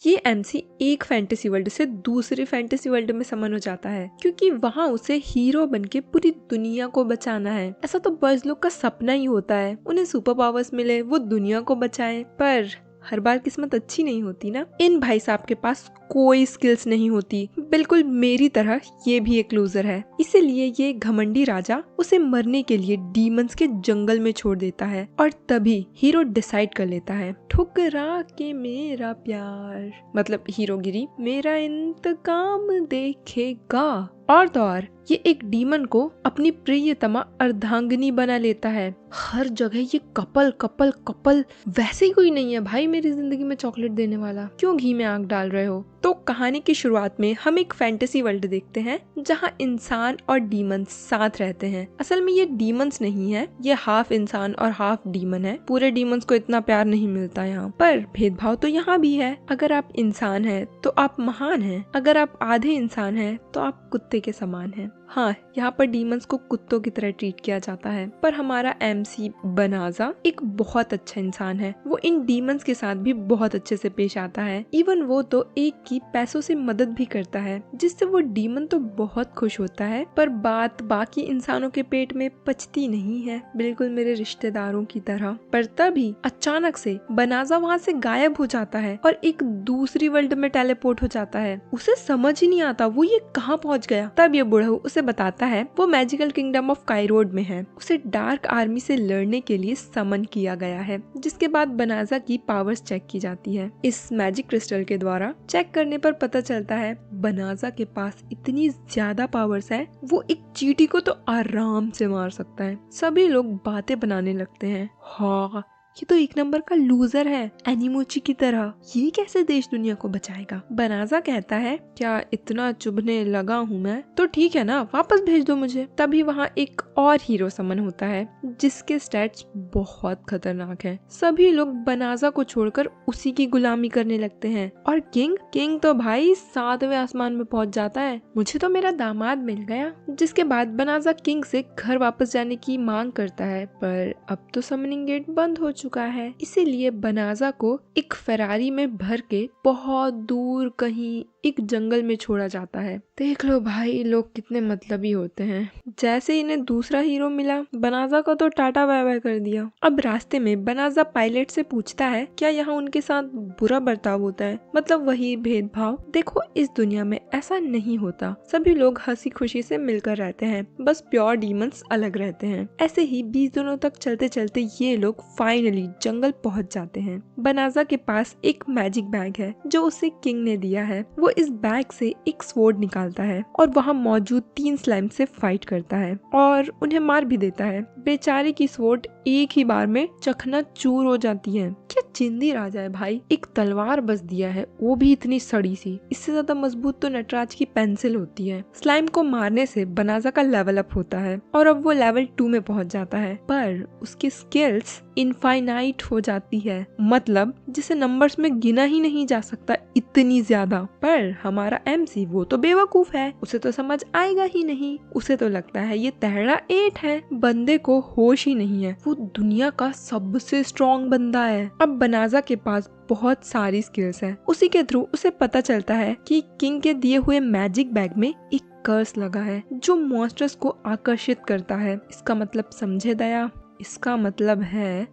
ये एमसी एक fantasy world से दूसरी फैंटेसी वर्ल्ड में समन हो जाता है, क्योंकि वहाँ उसे हीरो बनके पूरी दुनिया को बचाना है। ऐसा तो बज़ लोग का सपना ही होता है, उन्हें सुपर पावर्स मिले, वो दुनिया को बचाएं, पर हर बार किस्मत अच्छी नहीं होती ना। इन भाई साहब के पास कोई स्किल्स नहीं होती, बिल्कुल मेरी तरह ये भी एक लूजर है। इसीलिए ये घमंडी राजा उसे मरने के लिए डीमंस के जंगल में छोड़ देता है और तभी हीरो डिसाइड कर लेता है, ठुकरा के मेरा प्यार मतलब हीरोगिरी मेरा इंतकाम देखेगा। और तो और ये एक डीमन को अपनी प्रियतमा अर्धांगिनी बना लेता है। हर जगह ये कपल कपल कपल, वैसे ही कोई नहीं है भाई मेरी जिंदगी में चॉकलेट देने वाला, क्यों घी में आग डाल रहे हो। तो कहानी की शुरुआत में हम एक फैंटेसी वर्ल्ड देखते हैं जहाँ इंसान और डीमंस साथ रहते हैं। असल में ये डीमंस नहीं है, ये हाफ इंसान और हाफ डीमन है। पूरे डीमंस को इतना प्यार नहीं मिलता यहाँ पर, भेदभाव तो यहाँ भी है। अगर आप इंसान हैं तो आप महान हैं, अगर आप आधे इंसान हैं तो आप कुत्ते के समान हैं। हाँ, यहाँ पर डीमंस को कुत्तों की तरह ट्रीट किया जाता है, पर हमारा एमसी बनाजा एक बहुत अच्छा इंसान है। वो इन डीमंस के साथ भी बहुत अच्छे से पेश आता है। इवन वो तो एक की पैसों से मदद भी करता है, जिससे वो डीमन तो बहुत खुश होता है। पर बात बाकी इंसानों के पेट में पचती नहीं है, बिल्कुल मेरे रिश्तेदारों की तरह। पर तभी अचानक से बनाजा वहाँ से गायब हो जाता है और एक दूसरी वर्ल्ड में टेलीपोर्ट हो जाता है। उसे समझ ही नहीं आता वो ये कहाँ पहुँच गया। तब ये बुढ़ऊ उसे बताता है वो मैजिकल किंगडम ऑफ काइरोड में है, उसे डार्क आर्मी से लड़ने के लिए समन किया गया है। जिसके बाद बनाजा की पावर्स चेक की जाती है। इस मैजिक क्रिस्टल के द्वारा चेक करने पर पता चलता है बनाजा के पास इतनी ज्यादा पावर्स है, वो एक चींटी को तो आराम से मार सकता है। सभी लोग बातें बनाने लगते हैं, हाँ ये तो एक नंबर का लूजर है, एनिमोची की तरह, ये कैसे देश दुनिया को बचाएगा। बनाजा कहता है क्या इतना चुभने लगा हूँ मैं, तो ठीक है ना, वापस भेज दो मुझे। तभी वहाँ एक और हीरो समन होता है जिसके स्टैट्स बहुत खतरनाक हैं। सभी लोग बनाजा को छोड़कर उसी की गुलामी करने लगते हैं। और किंग तो भाई 7वें आसमान में पहुँच जाता है, मुझे तो मेरा दामाद मिल गया। जिसके बाद बनाजा किंग से घर वापस जाने की मांग करता है, पर अब तो समनिंग गेट बंद हो चुका है। इसीलिए बनाजा को एक फरारी में भर के बहुत दूर कहीं एक जंगल में छोड़ा जाता है। देख लो भाई लोग कितने मतलबी होते हैं। जैसे इन्हें दूसरा हीरो मिला, बनाजा को तो टाटा बाय बाय कर दिया। अब रास्ते में बनाजा पायलट से पूछता है क्या यहाँ उनके साथ बुरा बर्ताव होता है, मतलब वही भेदभाव। देखो इस दुनिया में ऐसा नहीं होता, सभी लोग हंसी खुशी से मिलकर रहते हैं, बस प्योर डीमंस अलग रहते हैं। ऐसे ही 20 दिनों तक चलते चलते ये लोग फाइनली जंगल पहुँच जाते हैं। बनाजा के पास एक मैजिक बैग है जो उसे किंग ने दिया है। वो इस बैग से एक स्वॉर्ड निकालता है और वहाँ मौजूद 3 स्लाइम से फाइट करता है और उन्हें मार भी देता है। बेचारे की स्वॉर्ड एक ही बार में चकनाचूर हो जाती है। क्या चिंदी राजा है भाई, एक तलवार बस दिया है, वो भी इतनी सड़ी सी। इससे ज्यादा मजबूत तो नटराज की पेंसिल होती है। स्लाइम को मारने से बनाजा का लेवल अप होता है और अब वो लेवल 2 में पहुंच जाता है, पर उसकी स्किल्स इनफाइनाइट हो जाती है, मतलब जिसे नंबर्स में गिना ही नहीं जा सकता, इतनी ज्यादा। पर हमारा एमसी वो तो बेवकूफ है, उसे तो समझ आएगा ही नहीं। उसे तो लगता है ये तहड़ा 8 है, बंदे को होश ही नहीं है, वो दुनिया का सबसे स्ट्रॉन्ग बंदा है। अब बनाजा के पास बहुत सारी स्किल्स है। उसी के थ्रू उसे पता चलता है कि किंग के दिए हुए मैजिक बैग में एक कर्स लगा है जो मॉन्स्टर्स को आकर्षित करता है। इसका मतलब समझे दया, इसका मतलब है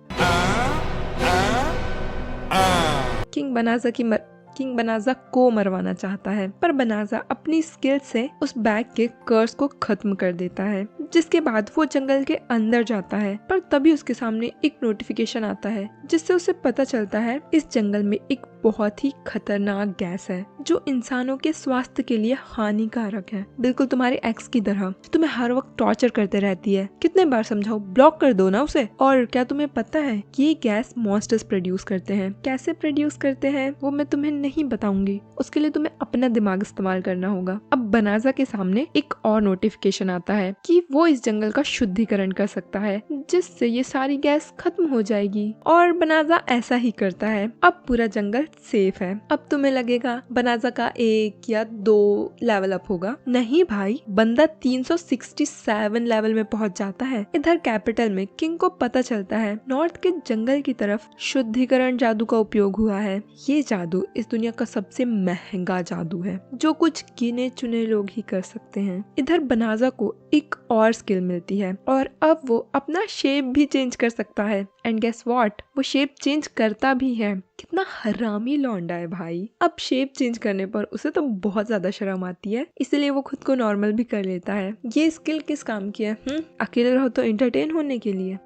किंग बनाजा को मरवाना चाहता है, पर बनाजा अपनी स्किल से उस बैग के कर्स को खत्म कर देता है। जिसके बाद वो जंगल के अंदर जाता है, पर तभी उसके सामने एक नोटिफिकेशन आता है जिससे उसे पता चलता है इस जंगल में एक बहुत ही खतरनाक गैस है जो इंसानों के स्वास्थ्य के लिए हानिकारक है, बिल्कुल तुम्हारे एक्स की तरह, तुम्हें हर वक्त टॉर्चर करते रहती है। कितने बार समझाओ, ब्लॉक कर दो ना उसे। और क्या तुम्हें पता है ये गैस मॉन्स्टर्स प्रोड्यूस करते हैं, कैसे प्रोड्यूस करते हैं वो मैं तुम्हें नहीं बताऊंगी, उसके लिए तुम्हें अपना दिमाग इस्तेमाल करना होगा। अब बनाजा के सामने एक और नोटिफिकेशन आता है कि वो वो इस जंगल का शुद्धिकरण कर सकता है, जिससे ये सारी गैस खत्म हो जाएगी। और बनाजा ऐसा ही करता है। अब पूरा जंगल सेफ है। अब तुम्हें लगेगा बनाजा का 1 या 2 लेवल अप होगा। नहीं भाई, बंदा 367 लेवल में पहुंच जाता है। इधर कैपिटल में किंग को पता चलता है नॉर्थ के जंगल की तरफ शुद्धिकरण जादू का उपयोग हुआ है। ये जादू इस दुनिया का सबसे महंगा जादू है, जो कुछ गिने चुने लोग ही कर सकते हैं। इधर बनाजा को एक और स्किल मिलती है और अब वो अपना शेप भी चेंज कर सकता है। एंड गेस व्हाट, वो शेप चेंज करता भी है। कितना हरामी लौंडा है भाई। अब शेप चेंज करने पर उसे तो बहुत ज्यादा शर्म आती है, इसलिए वो खुद को नॉर्मल भी कर लेता है। ये स्किल किस काम की है? अकेले रहो तो एंटरटेन होने के लिए।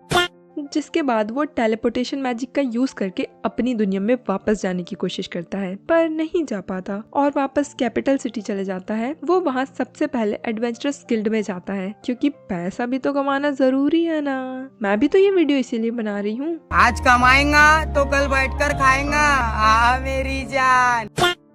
जिसके बाद वो टेलीपोर्टेशन मैजिक का यूज करके अपनी दुनिया में वापस जाने की कोशिश करता है, पर नहीं जा पाता और वापस कैपिटल सिटी चले जाता है। वो वहाँ सबसे पहले एडवेंचरस गिल्ड में जाता है, क्योंकि पैसा भी तो कमाना जरूरी है ना। मैं भी तो ये वीडियो इसीलिए बना रही हूँ। आज कमाएगा तो कल बैठकर खाएगा, आ मेरी जान।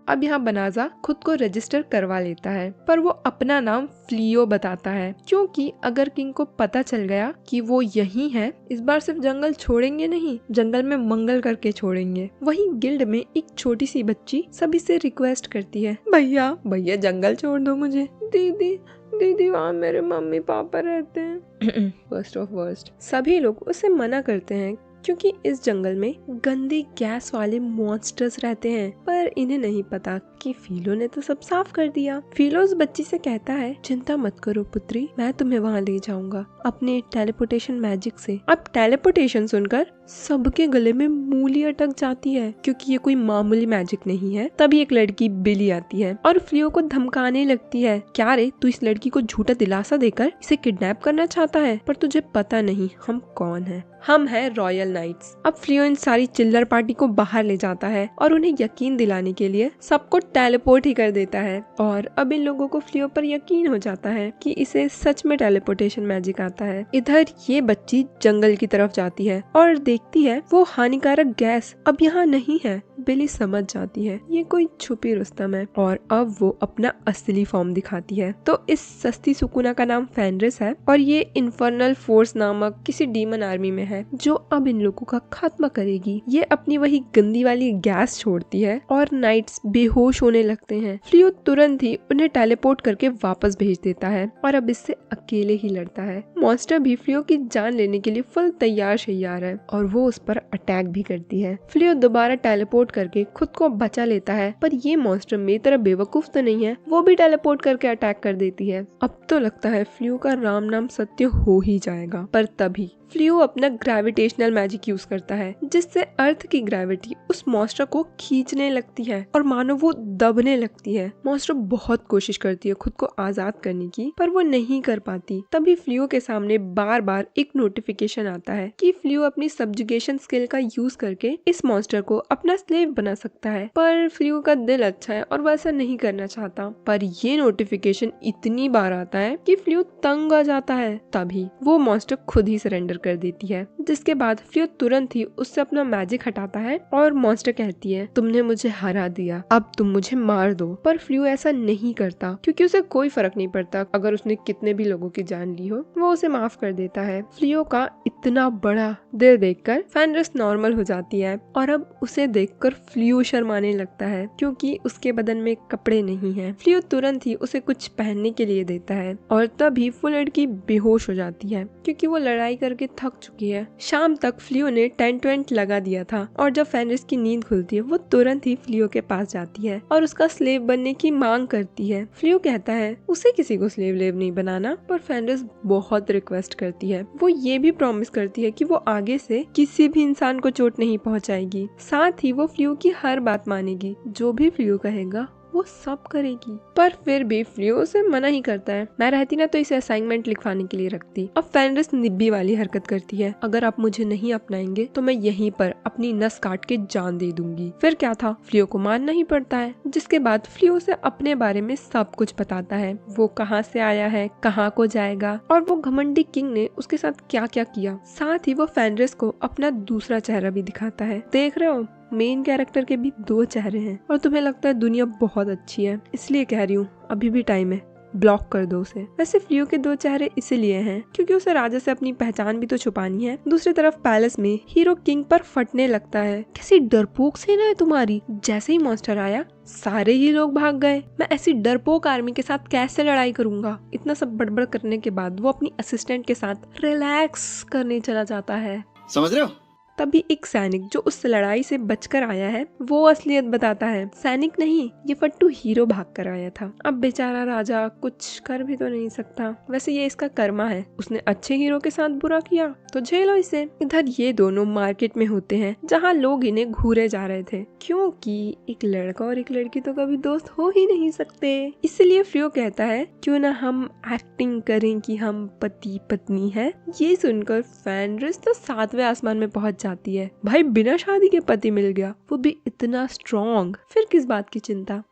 अब यहाँ बनाजा खुद को रजिस्टर करवा लेता है, पर वो अपना नाम फ्लियो बताता है, क्योंकि अगर किंग को पता चल गया कि वो यही है, इस बार सिर्फ जंगल छोड़ेंगे नहीं, जंगल में मंगल करके छोड़ेंगे। वहीं गिल्ड में एक छोटी सी बच्ची सभी से रिक्वेस्ट करती है, भैया भैया जंगल छोड़ दो मुझे। दीदी दीदी वहाँ मेरे मम्मी पापा रहते हैं। Worst of worst. सभी लोग उसे मना करते हैं, क्योंकि इस जंगल में गंदी गैस वाले मॉन्स्टर्स रहते हैं। पर इन्हें नहीं पता कि फिलो ने तो सब साफ कर दिया। फिलो उस बच्ची से कहता है, चिंता मत करो पुत्री, मैं तुम्हें वहाँ ले जाऊंगा अपने टेलीपोर्टेशन मैजिक से। अब टेलीपोर्टेशन सुनकर सबके गले में मूली अटक जाती है, क्योंकि ये कोई मामूली मैजिक नहीं है। तभी एक लड़की बिली आती है और फ्लियो को धमकाने लगती है, क्या रे तू इस लड़की को झूठा दिलासा देकर इसे किडनैप करना चाहता है, पर तुझे पता नहीं हम कौन है, हम हैं रॉयल नाइट्स। अब फ्लियो इन सारी चिल्लर पार्टी को बाहर ले जाता है और उन्हें यकीन दिलाने के लिए सबको टेलीपोर्ट ही कर देता है। और अब इन लोगों को फ्लियो पर यकीन हो जाता है कि इसे सच में टेलीपोर्टेशन मैजिक आता है। इधर ये बच्ची जंगल की तरफ जाती है और देखती है वो हानिकारक गैस अब यहाँ नहीं है। बिली समझ जाती है ये कोई छुपी रुस्तम है और अब वो अपना असली फॉर्म दिखाती है। तो इस सस्ती सुकुना का नाम फेनरिस है और ये इन्फर्नल फोर्स नामक किसी डीमन आर्मी में है, जो अब इन लोगों का खात्मा करेगी। ये अपनी वही गंदी वाली गैस छोड़ती है और नाइट्स बेहोश होने लगते हैं। फ्लियो तुरंत ही उन्हें टेलीपोर्ट करके वापस भेज देता है और अब इससे अकेले ही लड़ता है। मॉन्स्टर भी फ्लियो की जान लेने के लिए फुल तैयार शैयार है और वो उस पर अटैक भी करती है। फ्लियो दोबारा टेलीपोर्ट करके खुद को बचा लेता है, पर ये मॉन्स्टर मेरी तरह बेवकूफ तो नहीं है, वो भी टेलीपोर्ट करके अटैक कर देती है। अब तो लगता है फ्लियो का राम नाम सत्य हो ही जाएगा, पर तभी फ्लियो अपना ग्रेविटेशनल मैजिक यूज करता है, जिससे अर्थ की ग्रेविटी उस मॉन्स्टर को खींचने लगती है और मानो वो दबने लगती है। मॉन्स्टर बहुत कोशिश करती है खुद को आजाद करने की, पर वो नहीं कर पाती। तभी फ्लियो के सामने बार बार एक नोटिफिकेशन आता है कि फ्लियो अपनी सब्जुगेशन स्किल का यूज करके इस मॉन्स्टर को अपना स्लेव बना सकता है। पर फ्लियो का दिल अच्छा है और वो ऐसा नहीं करना चाहता, पर ये नोटिफिकेशन इतनी बार आता है कि फ्लियो तंग आ जाता है। तभी वो मॉन्स्टर खुद ही सरेंडर कर देती है, जिसके बाद फ्लियो तुरंत ही उससे अपना मैजिक हटाता है और मॉन्स्टर कहती है, तुमने मुझे हरा दिया, अब तुम मुझे मार दो। पर फ्लियो ऐसा नहीं करता, क्योंकि उसे कोई फर्क नहीं पड़ता अगर उसने कितने भी लोगों की जान ली हो, वो उसे माफ कर देता है। फ्लियो का इतना बड़ा दिल देखकर फेनरिस नॉर्मल हो जाती है और अब उसे देखकर फ्लियो शर्माने लगता है, क्योंकि उसके बदन में कपड़े नहीं है। फ्लियो तुरंत ही उसे कुछ पहनने के लिए देता है और तभी वो लड़की बेहोश हो जाती है, क्योंकि वो लड़ाई करके थक चुकी है। शाम तक फ्लियो ने टेंट वेंट लगा दिया था और जब फेनरिस की नींद खुलती है, वो तुरंत ही फ्लियो के पास जाती है और उसका स्लेव बनने की मांग करती है। फ्लियो कहता है उसे किसी को स्लेव लेव नहीं बनाना, पर फेनरिस बहुत रिक्वेस्ट करती है। वो ये भी प्रॉमिस करती है कि वो आगे से किसी भी इंसान को चोट नहीं पहुंचाएगी। साथ ही वो फ्लियो की हर बात मानेगी, जो भी फ्लियो कहेगा वो सब करेगी। पर फिर भी फ्लियो उसे मना ही करता है। मैं रहती ना तो इसे असाइनमेंट लिखवाने के लिए रखती। अब फेनरिस निब्बी वाली हरकत करती है, अगर आप मुझे नहीं अपनाएंगे तो मैं यहीं पर अपनी नस काट के जान दे दूंगी। फिर क्या था, फ्लियो को मानना ही पड़ता है। जिसके बाद फ्लियो उसे अपने बारे में सब कुछ बताता है, वो कहाँ से आया है, कहाँ को जाएगा और वो घमंडी किंग ने उसके साथ क्या क्या किया। साथ ही वो फेनरिस को अपना दूसरा चेहरा भी दिखाता है। देख रहे हो, मेन कैरेक्टर के भी 2 चेहरे हैं और तुम्हें लगता है दुनिया बहुत अच्छी है, इसलिए कह रही हूँ अभी भी टाइम है, ब्लॉक कर दो उसे। वैसे फ्लियो के दो चेहरे इसीलिए हैं क्योंकि उसे राजा से अपनी पहचान भी तो छुपानी है। दूसरी तरफ पैलेस में हीरो किंग पर फटने लगता है। कैसी डरपोक सेना है तुम्हारी, जैसे ही मॉन्स्टर आया सारे ही लोग भाग गए। मैं ऐसी डरपोक आर्मी के साथ कैसे लड़ाई करूंगा। इतना सब बड़बड़ करने के बाद वो अपनी असिस्टेंट के साथ रिलैक्स करने चला जाता है। समझ रहे हो? तभी एक सैनिक जो उस लड़ाई से बचकर आया है वो असलियत बताता है। सैनिक नहीं, ये फट्टू हीरो भाग कर आया था। अब बेचारा राजा कुछ कर भी तो नहीं सकता। वैसे ये इसका कर्मा है, उसने अच्छे हीरो के साथ बुरा किया तो झेलो इसे। इधर ये दोनों मार्केट में होते हैं जहाँ लोग इन्हें घूरे जा रहे थे, क्योंकि एक लड़का और एक लड़की तो कभी दोस्त हो ही नहीं सकते। इसलिए फ्लियो कहता है क्यों ना हम एक्टिंग करें कि हम पति पत्नी है। ये सुनकर फेनरिस तो 7वें आसमान में पहुंच जाती है। भाई बिना शादी के पति मिल गया, वो भी इतना स्ट्रॉन्ग, फिर किस बात की चिंता।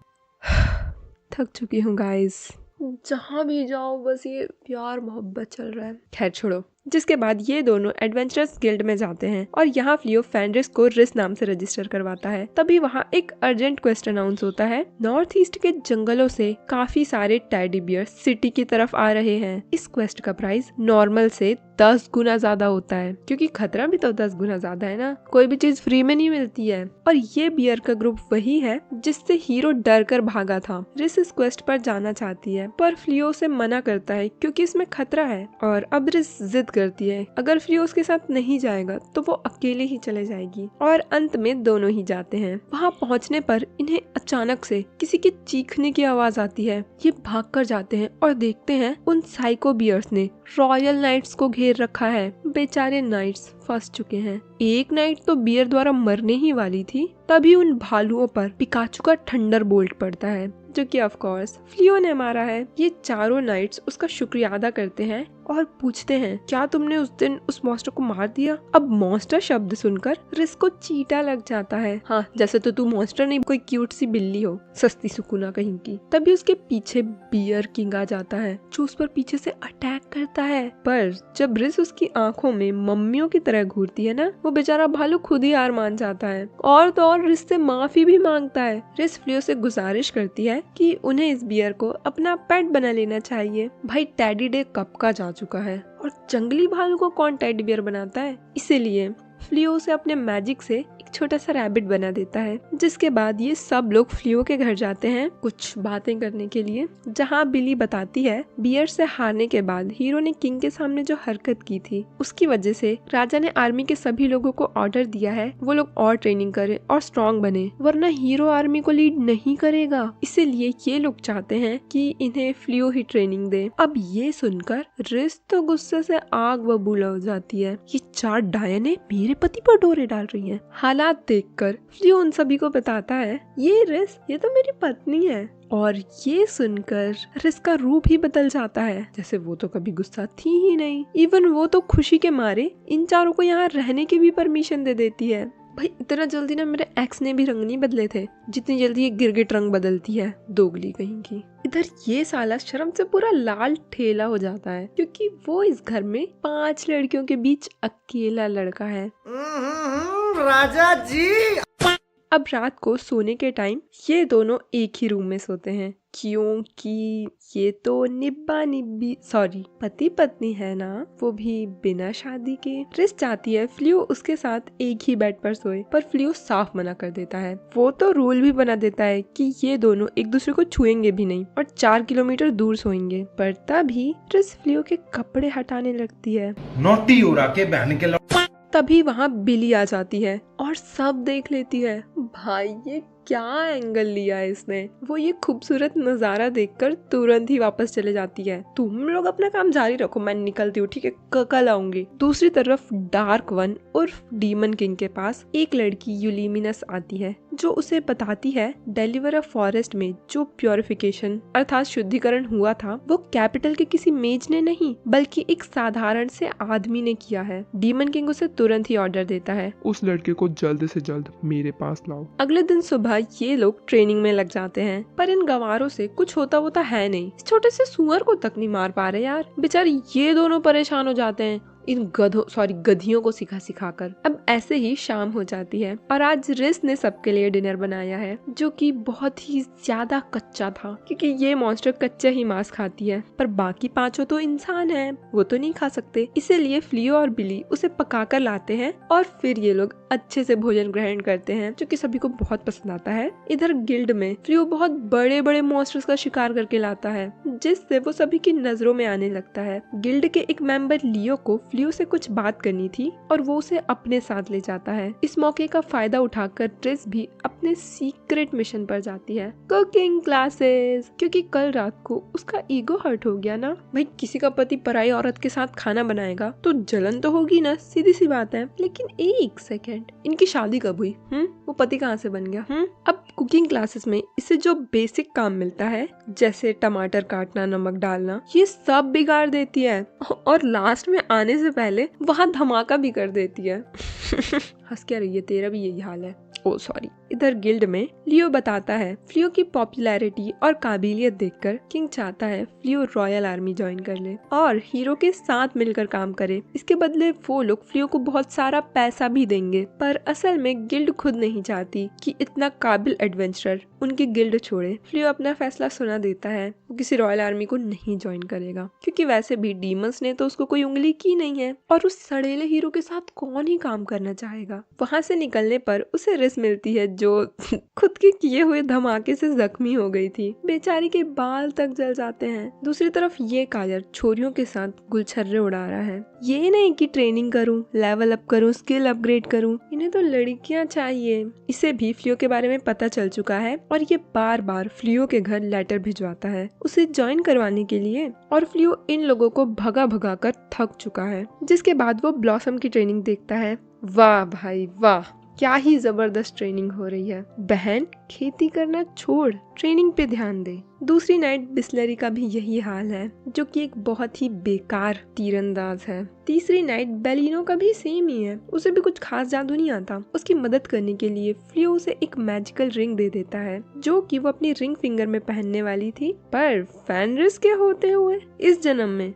थक चुकी हूँ गाइस, जहाँ भी जाओ बस ये प्यार मोहब्बत चल रहा है। खैर छोड़ो। जिसके बाद ये दोनों एडवेंचरस गिल्ड में जाते हैं और यहाँ फ्लियो फेनरिस को रिस नाम से रजिस्टर करवाता है। तभी वहाँ एक अर्जेंट क्वेस्ट अनाउंस होता है। नॉर्थ ईस्ट के जंगलों से काफी सारे टेडी बियर सिटी की तरफ आ रहे हैं। इस क्वेस्ट का प्राइस नॉर्मल से 10 गुना ज्यादा होता है, क्योंकि खतरा भी तो 10 गुना ज्यादा है ना। कोई भी चीज फ्री में नहीं मिलती है। और ये बियर का ग्रुप वही है जिससे हीरो डर कर भागा था। रिस इस क्वेस्ट पर जाना चाहती है पर फ्लियो से मना करता है क्योंकि इसमें खतरा है। और अब रिस जिद करती है अगर फ्लियो उसके साथ नहीं जाएगा तो वो अकेले ही चले जाएगी। और अंत में दोनों ही जाते हैं। वहाँ पहुँचने पर इन्हें अचानक से किसी के चीखने की आवाज आती है। ये भाग कर जाते हैं और देखते हैं उन साइको बियर्स ने रॉयल नाइट्स को घेर रखा है। बेचारे नाइट्स फंस चुके हैं। एक नाइट तो बियर द्वारा मरने ही वाली थी। तभी उन भालुओं पर पिकाचू का थंडर बोल्ट पड़ता है, जो कि ऑफ कोर्स फ्लियो ने मारा है। ये चारों नाइट्स उसका शुक्रिया अदा करते हैं और पूछते हैं क्या तुमने उस दिन उस मॉन्स्टर को मार दिया। अब मॉन्स्टर शब्द सुनकर रिस को चीटा लग जाता है। हाँ, जैसे तो तू मॉन्स्टर नहीं कोई क्यूट सी बिल्ली हो, सस्ती सुकुना कहीं की। तभी उसके पीछे बियर किंग आ जाता है जो उस पर पीछे से अटैक करता है। पर जब रिस उसकी आंखों में मम्मियों की तरह घूरती है ना, वो बेचारा भालू खुद ही हार मान जाता है और तो और रिस से माफी भी मांगता है। रिस फ्लियो से गुजारिश करती है कि उन्हें इस बियर को अपना पेट बना लेना चाहिए। भाई टेडी डे कब का जा चुका है और जंगली भालू को कौन टेडी बियर बनाता है। इसीलिए फ्लियो उसे अपने मैजिक से एक छोटा सा रैबिट बना देता है। जिसके बाद ये सब लोग फ्लियो के घर जाते हैं कुछ बातें करने के लिए, जहाँ बिली बताती है बियर से हारने के बाद हीरो ने किंग के सामने जो हरकत की थी उसकी वजह से राजा ने आर्मी के सभी लोगों को ऑर्डर दिया है वो लोग और ट्रेनिंग करें और स्ट्रॉन्ग बने, वरना हीरो आर्मी को लीड नहीं करेगा। इसीलिए ये लोग चाहते हैं कि इन्हें फ्लियो ही ट्रेनिंग दे। अब ये सुनकर रिस तो गुस्से से आग बबूला हो जाती है। ये 4 डायने मेरे पति पर डोरे डाल रही हैं। हालात देखकर फ्लियो उन सभी को बताता है ये रिस ये तो मेरी पत्नी है। और ये सुनकर रिस का रूप ही बदल जाता है, जैसे वो तो कभी गुस्सा थी ही नहीं। इवन वो तो खुशी के मारे इन चारों को यहाँ रहने की भी परमिशन दे देती है। भाई इतना जल्दी ना मेरे एक्स ने भी रंग नहीं बदले थे जितनी जल्दी ये गिरगिट रंग बदलती है, दोगली कहीं की। इधर ये साला शर्म से पूरा लाल ठेला हो जाता है क्योंकि वो इस घर में 5 लड़कियों के बीच अकेला लड़का है। राजा जी। अब रात को सोने के टाइम ये दोनों एक ही रूम में सोते हैं क्योंकि ये तो निब्बा निब्बी सॉरी पति पत्नी है ना, वो भी बिना शादी के। रिस चाहती है फ्लियो उसके साथ एक ही बेड पर सोए पर फ्लियो साफ मना कर देता है। वो तो रूल भी बना देता है कि ये दोनों एक दूसरे को छुएंगे भी नहीं और 4 किलोमीटर दूर सोएंगे। पर तभी रिस फ्लियो के कपड़े हटाने लगती है। नोटी उड़ा के बहन के तभी वहाँ बिली आ जाती है और सब देख लेती है। भाई ये क्या एंगल लिया है इसने। वो ये खूबसूरत नजारा देखकर तुरंत ही वापस चले जाती है। तुम लोग अपना काम जारी रखो, मैं निकलती हूँ, ठीक है, कल आऊंगी। दूसरी तरफ डार्क वन उर्फ डीमन किंग के पास एक लड़की यूलिमिनस आती है जो उसे बताती है डेलिवरा फॉरेस्ट में जो प्योरिफिकेशन अर्थात शुद्धिकरण हुआ था वो कैपिटल के किसी मेज ने नहीं बल्कि एक साधारण से आदमी ने किया है। डीमन किंग उसे तुरंत ही ऑर्डर देता है उस लड़के को जल्द से जल्द मेरे पास लाओ। अगले दिन सुबह ये लोग ट्रेनिंग में लग जाते हैं पर इन गंवारों से कुछ होता है नहीं। इस छोटे से सुअर को तक नहीं मार पा रहे यार। बेचारे ये दोनों परेशान हो जाते हैं। इन गधियों को सिखा कर। अब ऐसे ही शाम हो जाती है और आज रिस ने सबके लिए डिनर बनाया है जो कि बहुत ही ज्यादा कच्चा था, क्योंकि ये मॉन्स्टर कच्चा ही मांस खाती है, पर बाकी पांचों तो इंसान हैं, वो तो नहीं खा सकते। इसीलिए फ्लियो और बिली उसे पकाकर लाते हैं और फिर ये लोग अच्छे से भोजन ग्रहण करते हैं, जो कि सभी को बहुत पसंद आता है। इधर गिल्ड में फ्लियो बहुत बड़े बड़े मॉन्स्टर्स का शिकार करके लाता है, जिससे वो सभी की नजरों में आने लगता है। गिल्ड के एक मेंबर लियो को फ्लियो से कुछ बात करनी थी और वो उसे अपने साथ ले जाता है। इस मौके का फायदा उठाकर ट्रिस भी अपने सीक्रेट मिशन पर जाती है, कुकिंग क्लासेस, क्योंकि कल रात को उसका ईगो हर्ट हो गया ना। भाई किसी का पति पराई औरत के साथ खाना बनाएगा तो जलन तो होगी ना, सीधी सी बात है। लेकिन एक सेकेंड, इनकी शादी कब हुई? वो पति कहाँ से बन गया? अब कुकिंग क्लासेस में इसे जो बेसिक काम मिलता है, जैसे टमाटर काटना, नमक डालना, ये सब बिगाड़ देती है और लास्ट में आने से पहले वहाँ धमाका भी कर देती है। हंस क्या रही है, तेरा भी यही हाल है? ओ सॉरी। इधर गिल्ड में लियो बताता है फ्लियो की पॉपुलैरिटी और काबिलियत देखकर किंग चाहता है फ्लियो रॉयल आर्मी ज्वाइन कर ले और हीरो के साथ मिलकर काम करे। इसके बदले वो लोग फ्लियो को बहुत सारा पैसा भी देंगे, पर असल में गिल्ड खुद नहीं चाहती कि इतना काबिल एडवेंचरर उनकी गिल्ड छोड़े। फ्लियो अपना फैसला सुना देता है, वो किसी रॉयल आर्मी को नहीं ज्वाइन करेगा, क्योंकि वैसे भी डीमंस ने तो उसको कोई उंगली की नहीं है और उस सड़ेले हीरो के साथ कौन ही काम करना चाहेगा। वहाँ से निकलने पर उसे रिस मिलती है जो खुद के किए हुए धमाके से जख्मी हो गई थी। बेचारी के बाल तक जल जाते हैं। दूसरी तरफ ये कायर छोरियों के साथ गुलछर्रे उड़ा रहा है। ये नहीं कि ट्रेनिंग करूं, लेवल अप करूं, स्किल अपग्रेड करूं, इन्हें तो लड़कियां चाहिए। इसे भी फ्लियो के बारे में पता चल चुका है और ये बार बार फ्लियो के घर लेटर भिजवाता है उसे ज्वाइन करवाने के लिए, और फ्लियो इन लोगों को भगा भगा कर थक चुका है। जिसके बाद वो ब्लॉसम की ट्रेनिंग देखता है। वाह भाई वाह, क्या ही जबरदस्त ट्रेनिंग हो रही है। बहन खेती करना छोड़, ट्रेनिंग पे ध्यान दे। दूसरी नाइट बिस्लरी का भी यही हाल है, जो कि एक बहुत ही बेकार तीरंदाज है। तीसरी नाइट बेलिनो का भी सेम ही है, उसे भी कुछ खास जादू नहीं आता। उसकी मदद करने के लिए फ्लियो उसे एक मैजिकल रिंग दे देता है, जो कि वो अपनी रिंग फिंगर में पहनने वाली थी, पर फेनरिस के होते हुए इस जन्म में।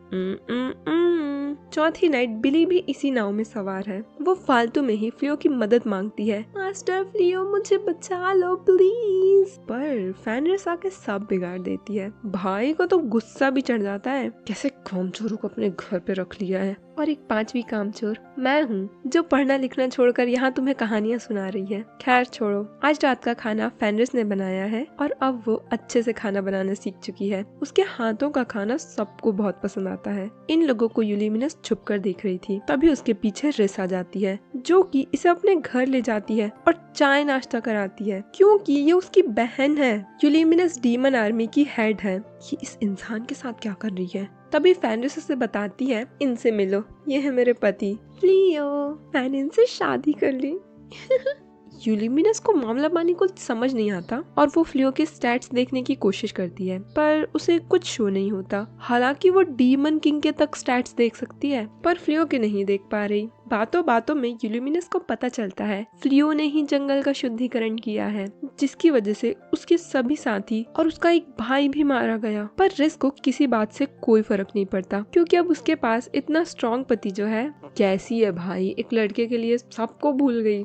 चौथी नाइट बिली भी इसी नाव में सवार है। वो फालतू में ही फ्लियो की मदद मांगती है, मास्टर फ्लियो मुझे बचा लो प्लीज, पर फेनरिस आके सब बिगाड़ देती है। भाई को तो गुस्सा भी चढ़ जाता है, कैसे कामचोरों को अपने घर पे रख लिया है। और एक पांचवी कामचोर मैं हूँ, जो पढ़ना लिखना छोड़कर यहाँ तुम्हें कहानियाँ सुना रही है। खैर छोड़ो, आज रात का खाना फेनरिस ने बनाया है और अब वो अच्छे से खाना बनाना सीख चुकी है। उसके हाथों का खाना सबको बहुत पसंद आता है। इन लोगों को यूलिमिनस छुप कर देख रही थी, तभी उसके पीछे रिस आ जाती है, जो कि इसे अपने घर ले जाती है और चाय नाश्ता कराती है, क्योंकि ये उसकी बहन है। यूलिमिनस डीमन आर्मी की हेड है। ये इस इंसान के साथ क्या कर रही है? तभी फेनरिस उसे बताती है, इनसे मिलो, ये है मेरे पति फ्लियो, मैंने इनसे शादी कर ली। यूलिमिनस को मामला पानी कुछ समझ नहीं आता और वो फ्लियो के स्टैट्स देखने की कोशिश करती है, पर उसे कुछ शो नहीं होता। हालांकि वो डीमन किंग के तक स्टैट्स देख सकती है, पर फ्लियो के नहीं देख पा रही। बातों बातों में यूलिमिनस को पता चलता है फ्लियो ने ही जंगल का शुद्धिकरण किया है, जिसकी वजह से उसके सभी साथी और उसका एक भाई भी मारा गया। पर रिस को किसी बात से कोई फर्क नहीं पड़ता, क्योंकि अब उसके पास इतना स्ट्रॉन्ग पति जो है। कैसी है भाई, एक लड़के के लिए सबको भूल गई।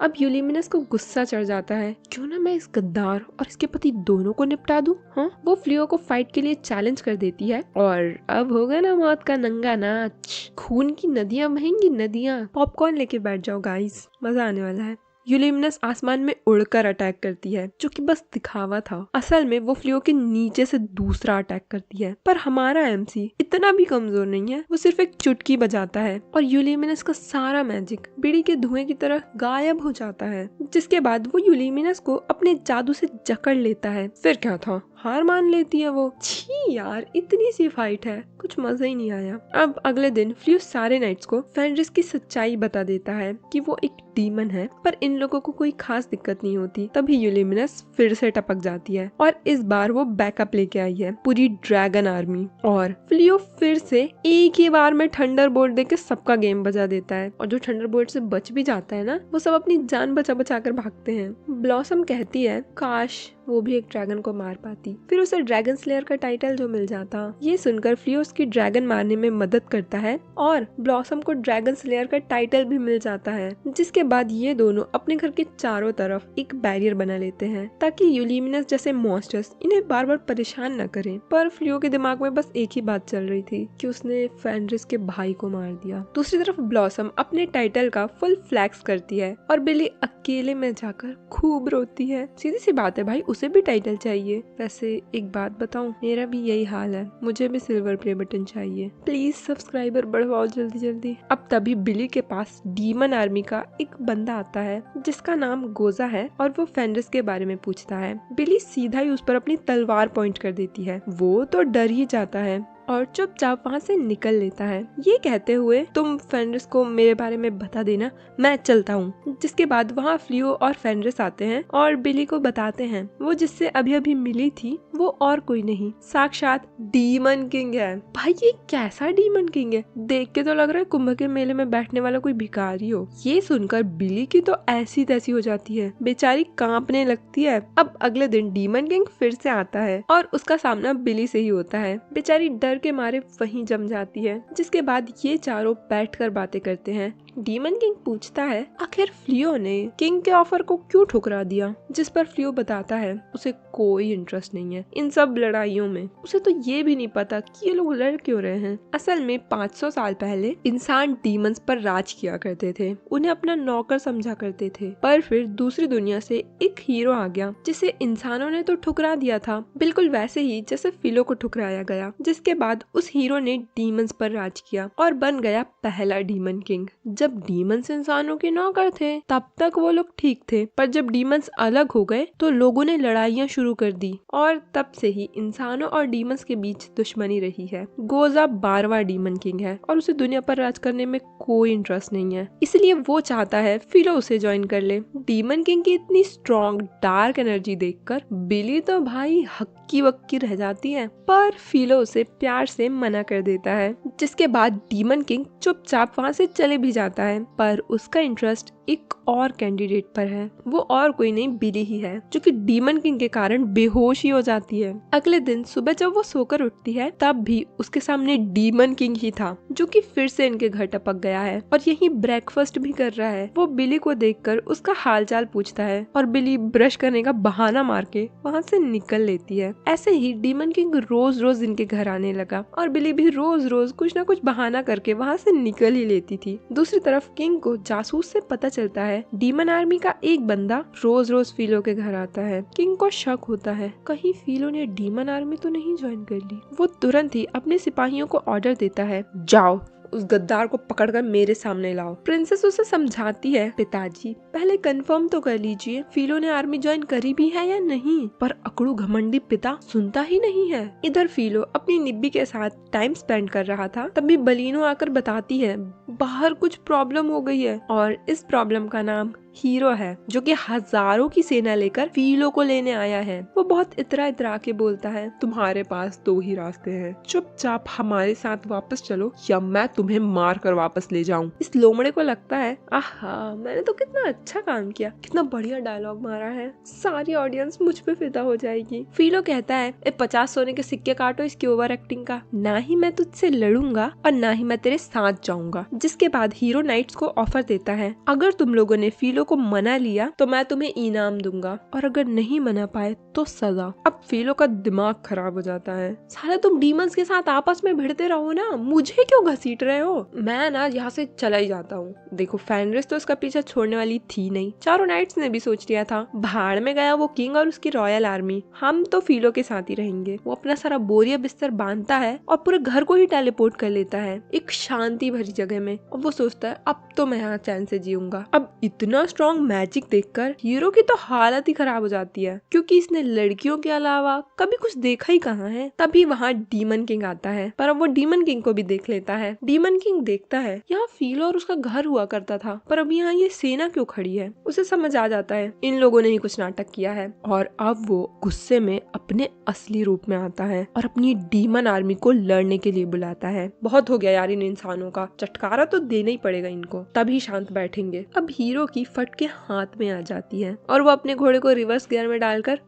अब यूलिमिनस को गुस्सा चढ़ जाता है, क्यों ना मैं इस गद्दार और इसके पति दोनों को निपटा दूं। हाँ, वो फ्लियो को फाइट के लिए चैलेंज कर देती है और अब होगा ना मौत का नंगा नाच। खून की नदियां बहेंगी, नदियां। पॉपकॉर्न लेके बैठ जाओ गाइस, मजा आने वाला है। यूलिमिनस आसमान में उड़कर अटैक करती है, जो कि बस दिखावा था। असल में वो फ्लियो के नीचे से दूसरा अटैक करती है, पर हमारा एमसी इतना भी कमजोर नहीं है। वो सिर्फ एक चुटकी बजाता है और यूलिमिनस का सारा मैजिक बीड़ी के धुएं की तरह गायब हो जाता है, जिसके बाद वो यूलिमिनस को अपने जादू से जकड़ लेता है। फिर क्या था, हार मान लेती है वो। छी यार, इतनी सी फाइट है, कुछ मजा ही नहीं आया। अब अगले दिन फ्लियो सारे नाइट्स को फेनरिस की सच्चाई बता देता है कि वो एक डीमन है, पर इन लोगों को कोई खास दिक्कत नहीं होती। तभी यूलिमिनस फिर से टपक जाती है और इस बार वो बैकअप लेके आई है, पूरी ड्रैगन आर्मी। और फ्लियो फिर से एक ही बार में थंडरबोल्ट देके सबका गेम बजा देता है, और जो थंडरबोल्ट से बच भी जाता है ना, वो सब अपनी जान बचा बचा कर भागते हैं। ब्लॉसम कहती है, काश वो भी एक ड्रैगन को मार पाती। फिर उसे ड्रैगन स्लेयर का टाइटल जो मिल जाता। ये सुनकर फ्लियो उसकी ड्रैगन मारने में मदद करता है और ब्लॉसम को ड्रैगन स्लेयर का टाइटल भी मिल जाता है। जिसके बाद ये दोनों अपने घर के चारों तरफ एक बैरियर बना लेते हैं ताकि यूलिमिनस जैसे मॉन्स्टर्स इन्हें बार बार परेशान न करें। पर फ्लियो के दिमाग में बस एक ही बात चल रही थी कि उसने फेनरिस के भाई को मार दिया। दूसरी तरफ ब्लॉसम अपने टाइटल का फुल फ्लैक्स करती है और बिली अकेले में जाकर खूब रोती है। सीधी सी बात है भाई, उसे भी टाइटल चाहिए। वैसे एक बात बताऊं, मेरा भी यही हाल है, मुझे भी सिल्वर प्ले बटन चाहिए। प्लीज सब्सक्राइबर बढ़वाओ जल्दी जल्दी। अब तभी बिली के पास डीमन आर्मी का एक बंदा आता है जिसका नाम गोजा है और वो फेनरिस के बारे में पूछता है। बिली सीधा ही उस पर अपनी तलवार पॉइंट कर देती है। वो तो डर ही जाता है और चुपचाप वहाँ से निकल लेता है, ये कहते हुए तुम फेनरिस को मेरे बारे में बता देना, मैं चलता हूँ। जिसके बाद वहाँ फ्लियो और फेनरिस आते हैं और बिली को बताते हैं वो जिससे अभी अभी मिली थी वो और कोई नहीं, साक्षात डीमन किंग है। भाई ये कैसा डीमन किंग है, देख के तो लग रहा है कुंभ के मेले में बैठने वाला कोई भिखारी हो। ये सुनकर बिली की तो ऐसी तैसी हो जाती है, बेचारी कांपने लगती है। अब अगले दिन डीमन किंग फिर से आता है और उसका सामना बिली से ही होता है। बेचारी डर के मारे वहीं जम जाती है। जिसके बाद ये चारों बैठकर बातें करते हैं। डीमन किंग पूछता है आखिर फ्लियो ने किंग के ऑफर को क्यों ठुकरा दिया, जिस पर फ्लियो बताता है उसे कोई इंटरेस्ट नहीं है इन सब लड़ाइयों में। उसे तो ये भी नहीं पता कि ये लोग लड़ क्यों रहे हैं। असल में 500 साल पहले इंसान डीमंस पर राज किया करते थे, उन्हें अपना नौकर समझा करते थे। पर फिर दूसरी दुनिया से एक हीरो आ गया जिसे इंसानों ने तो ठुकरा दिया था, बिल्कुल वैसे ही जैसे फिलो को ठुकराया गया। जिसके बाद उस हीरो ने डीमंस पर राज किया और बन गया पहला डीमन किंग। जब डीमंस इंसानों के नौकर थे तब तक वो लोग ठीक थे, पर जब डीमंस अलग हो गए तो लोगों ने लड़ाइयाँ शुरू कर दी और तब से ही इंसानों और डीमंस के बीच दुश्मनी रही है। गोजा 12वां डीमन किंग है और उसे दुनिया पर राज करने में कोई इंटरेस्ट नहीं है, इसलिए वो चाहता है फिलो उसे ज्वाइन कर ले। डीमन किंग की इतनी स्ट्रॉन्ग डार्क एनर्जी देखकर बिली तो भाई हक्की बक्की रह जाती है, पर फिलो उसे प्यार से मना कर देता है। जिसके बाद डीमन किंग चुपचाप वहाँ से चले भी जाता है, पर उसका इंटरेस्ट एक और कैंडिडेट पर है। वो और कोई नहीं बिली ही है, जो कि डीमन किंग के कारण बेहोश ही हो जाती है। अगले दिन सुबह जब वो सोकर उठती है तब भी उसके सामने डीमन किंग ही था, जो कि फिर से इनके घर टपक गया है और यही ब्रेकफास्ट भी कर रहा है। वो बिली को देखकर उसका हालचाल पूछता है और बिली ब्रश करने का बहाना मार के वहाँ से निकल लेती है। ऐसे ही डीमन किंग रोज रोज इनके घर आने लगा और बिली भी रोज रोज कुछ न कुछ बहाना करके वहाँ से निकल ही लेती थी। दूसरी तरफ किंग को जासूस से पता चलता है डीमन आर्मी का एक बंदा रोज रोज फिलो के घर आता है। किंग को शक होता है कहीं फिलो ने डीमन आर्मी तो नहीं ज्वाइन कर ली। वो तुरंत ही अपने सिपाहियों को ऑर्डर देता है, जाओ उस गद्दार को पकड़कर मेरे सामने लाओ। प्रिंसेस उसे समझाती है, पिताजी पहले कंफर्म तो कर लीजिए फिलो ने आर्मी ज्वाइन करी भी है या नहीं। पर अकड़ू घमंडी पिता सुनता ही नहीं है। इधर फिलो अपनी निब्बी के साथ टाइम स्पेंड कर रहा था, तभी बलिनो आकर बताती है बाहर कुछ प्रॉब्लम हो गई है और इस प्रॉब्लम का नाम हीरो है, जो कि हजारों की सेना लेकर फिलो को लेने आया है। वो बहुत इतरा के बोलता है, तुम्हारे पास 2 ही रास्ते हैं, चुपचाप हमारे साथ वापस चलो या मैं तुम्हें मार कर वापस ले जाऊं। इस लोमड़े को लगता है आहा मैंने तो कितना अच्छा काम किया, कितना बढ़िया डायलॉग मारा है, सारी ऑडियंस मुझ पे फिदा हो जाएगी। फिलो कहता है 50 सोने के सिक्के काटो इसकी ओवर एक्टिंग का, ना ही मैं तुझसे लड़ूंगा और ना ही मैं तेरे साथ जाऊंगा। जिसके बाद हीरो नाइट्स को ऑफर देता है, अगर तुम लोगों ने फिलो को मना लिया तो मैं तुम्हें इनाम दूंगा और अगर नहीं मना पाए तो सजा। अब फिलो का दिमाग खराब हो जाता है, साला तुम डीमंस के साथ आपस में भिड़ते रहो ना, मुझे क्यों घसीट रहे हो, मैं ना यहाँ से चला ही जाता हूँ। देखो फेनरिस तो इसका पीछा छोड़ने वाली थी नहीं, चारों नाइट्स ने भी सोच लिया था भाड़ में गया वो किंग और उसकी रॉयल आर्मी, हम तो फिलो के साथ ही रहेंगे। वो अपना सारा बोरिया बिस्तर बांधता है और पूरे घर को ही टेलीपोर्ट कर लेता है एक शांति भरी जगह में, और वो सोचता है अब तो मैं यहाँ चैन से जीऊंगा। अब इतना स्ट्रॉन्ग मैजिक देखकर हीरो की तो हालत ही खराब हो जाती है, क्योंकि इसने लड़कियों के अलावा कभी कुछ देखा ही कहाँ है। तभी वहाँ डीमन किंग आता है, पर अब वो डीमन किंग को भी देख लेता है। डीमन किंग देखता है यहाँ फिलो और उसका घर हुआ करता था, पर अब यहाँ ये सेना क्यों खड़ी है। उसे समझ आ जाता है इन लोगों ने ही कुछ नाटक किया है, और अब वो गुस्से में अपने असली रूप में आता है और अपनी डीमन आर्मी को लड़ने के लिए बुलाता है। बहुत हो गया यार इन इंसानों का, चटकारा तो देना ही पड़ेगा इनको, तभी शांत बैठेंगे। अब हीरो की फट के हाथ में आ जाती है और वो अपने घोड़े को रिवर्स गियर में डालकर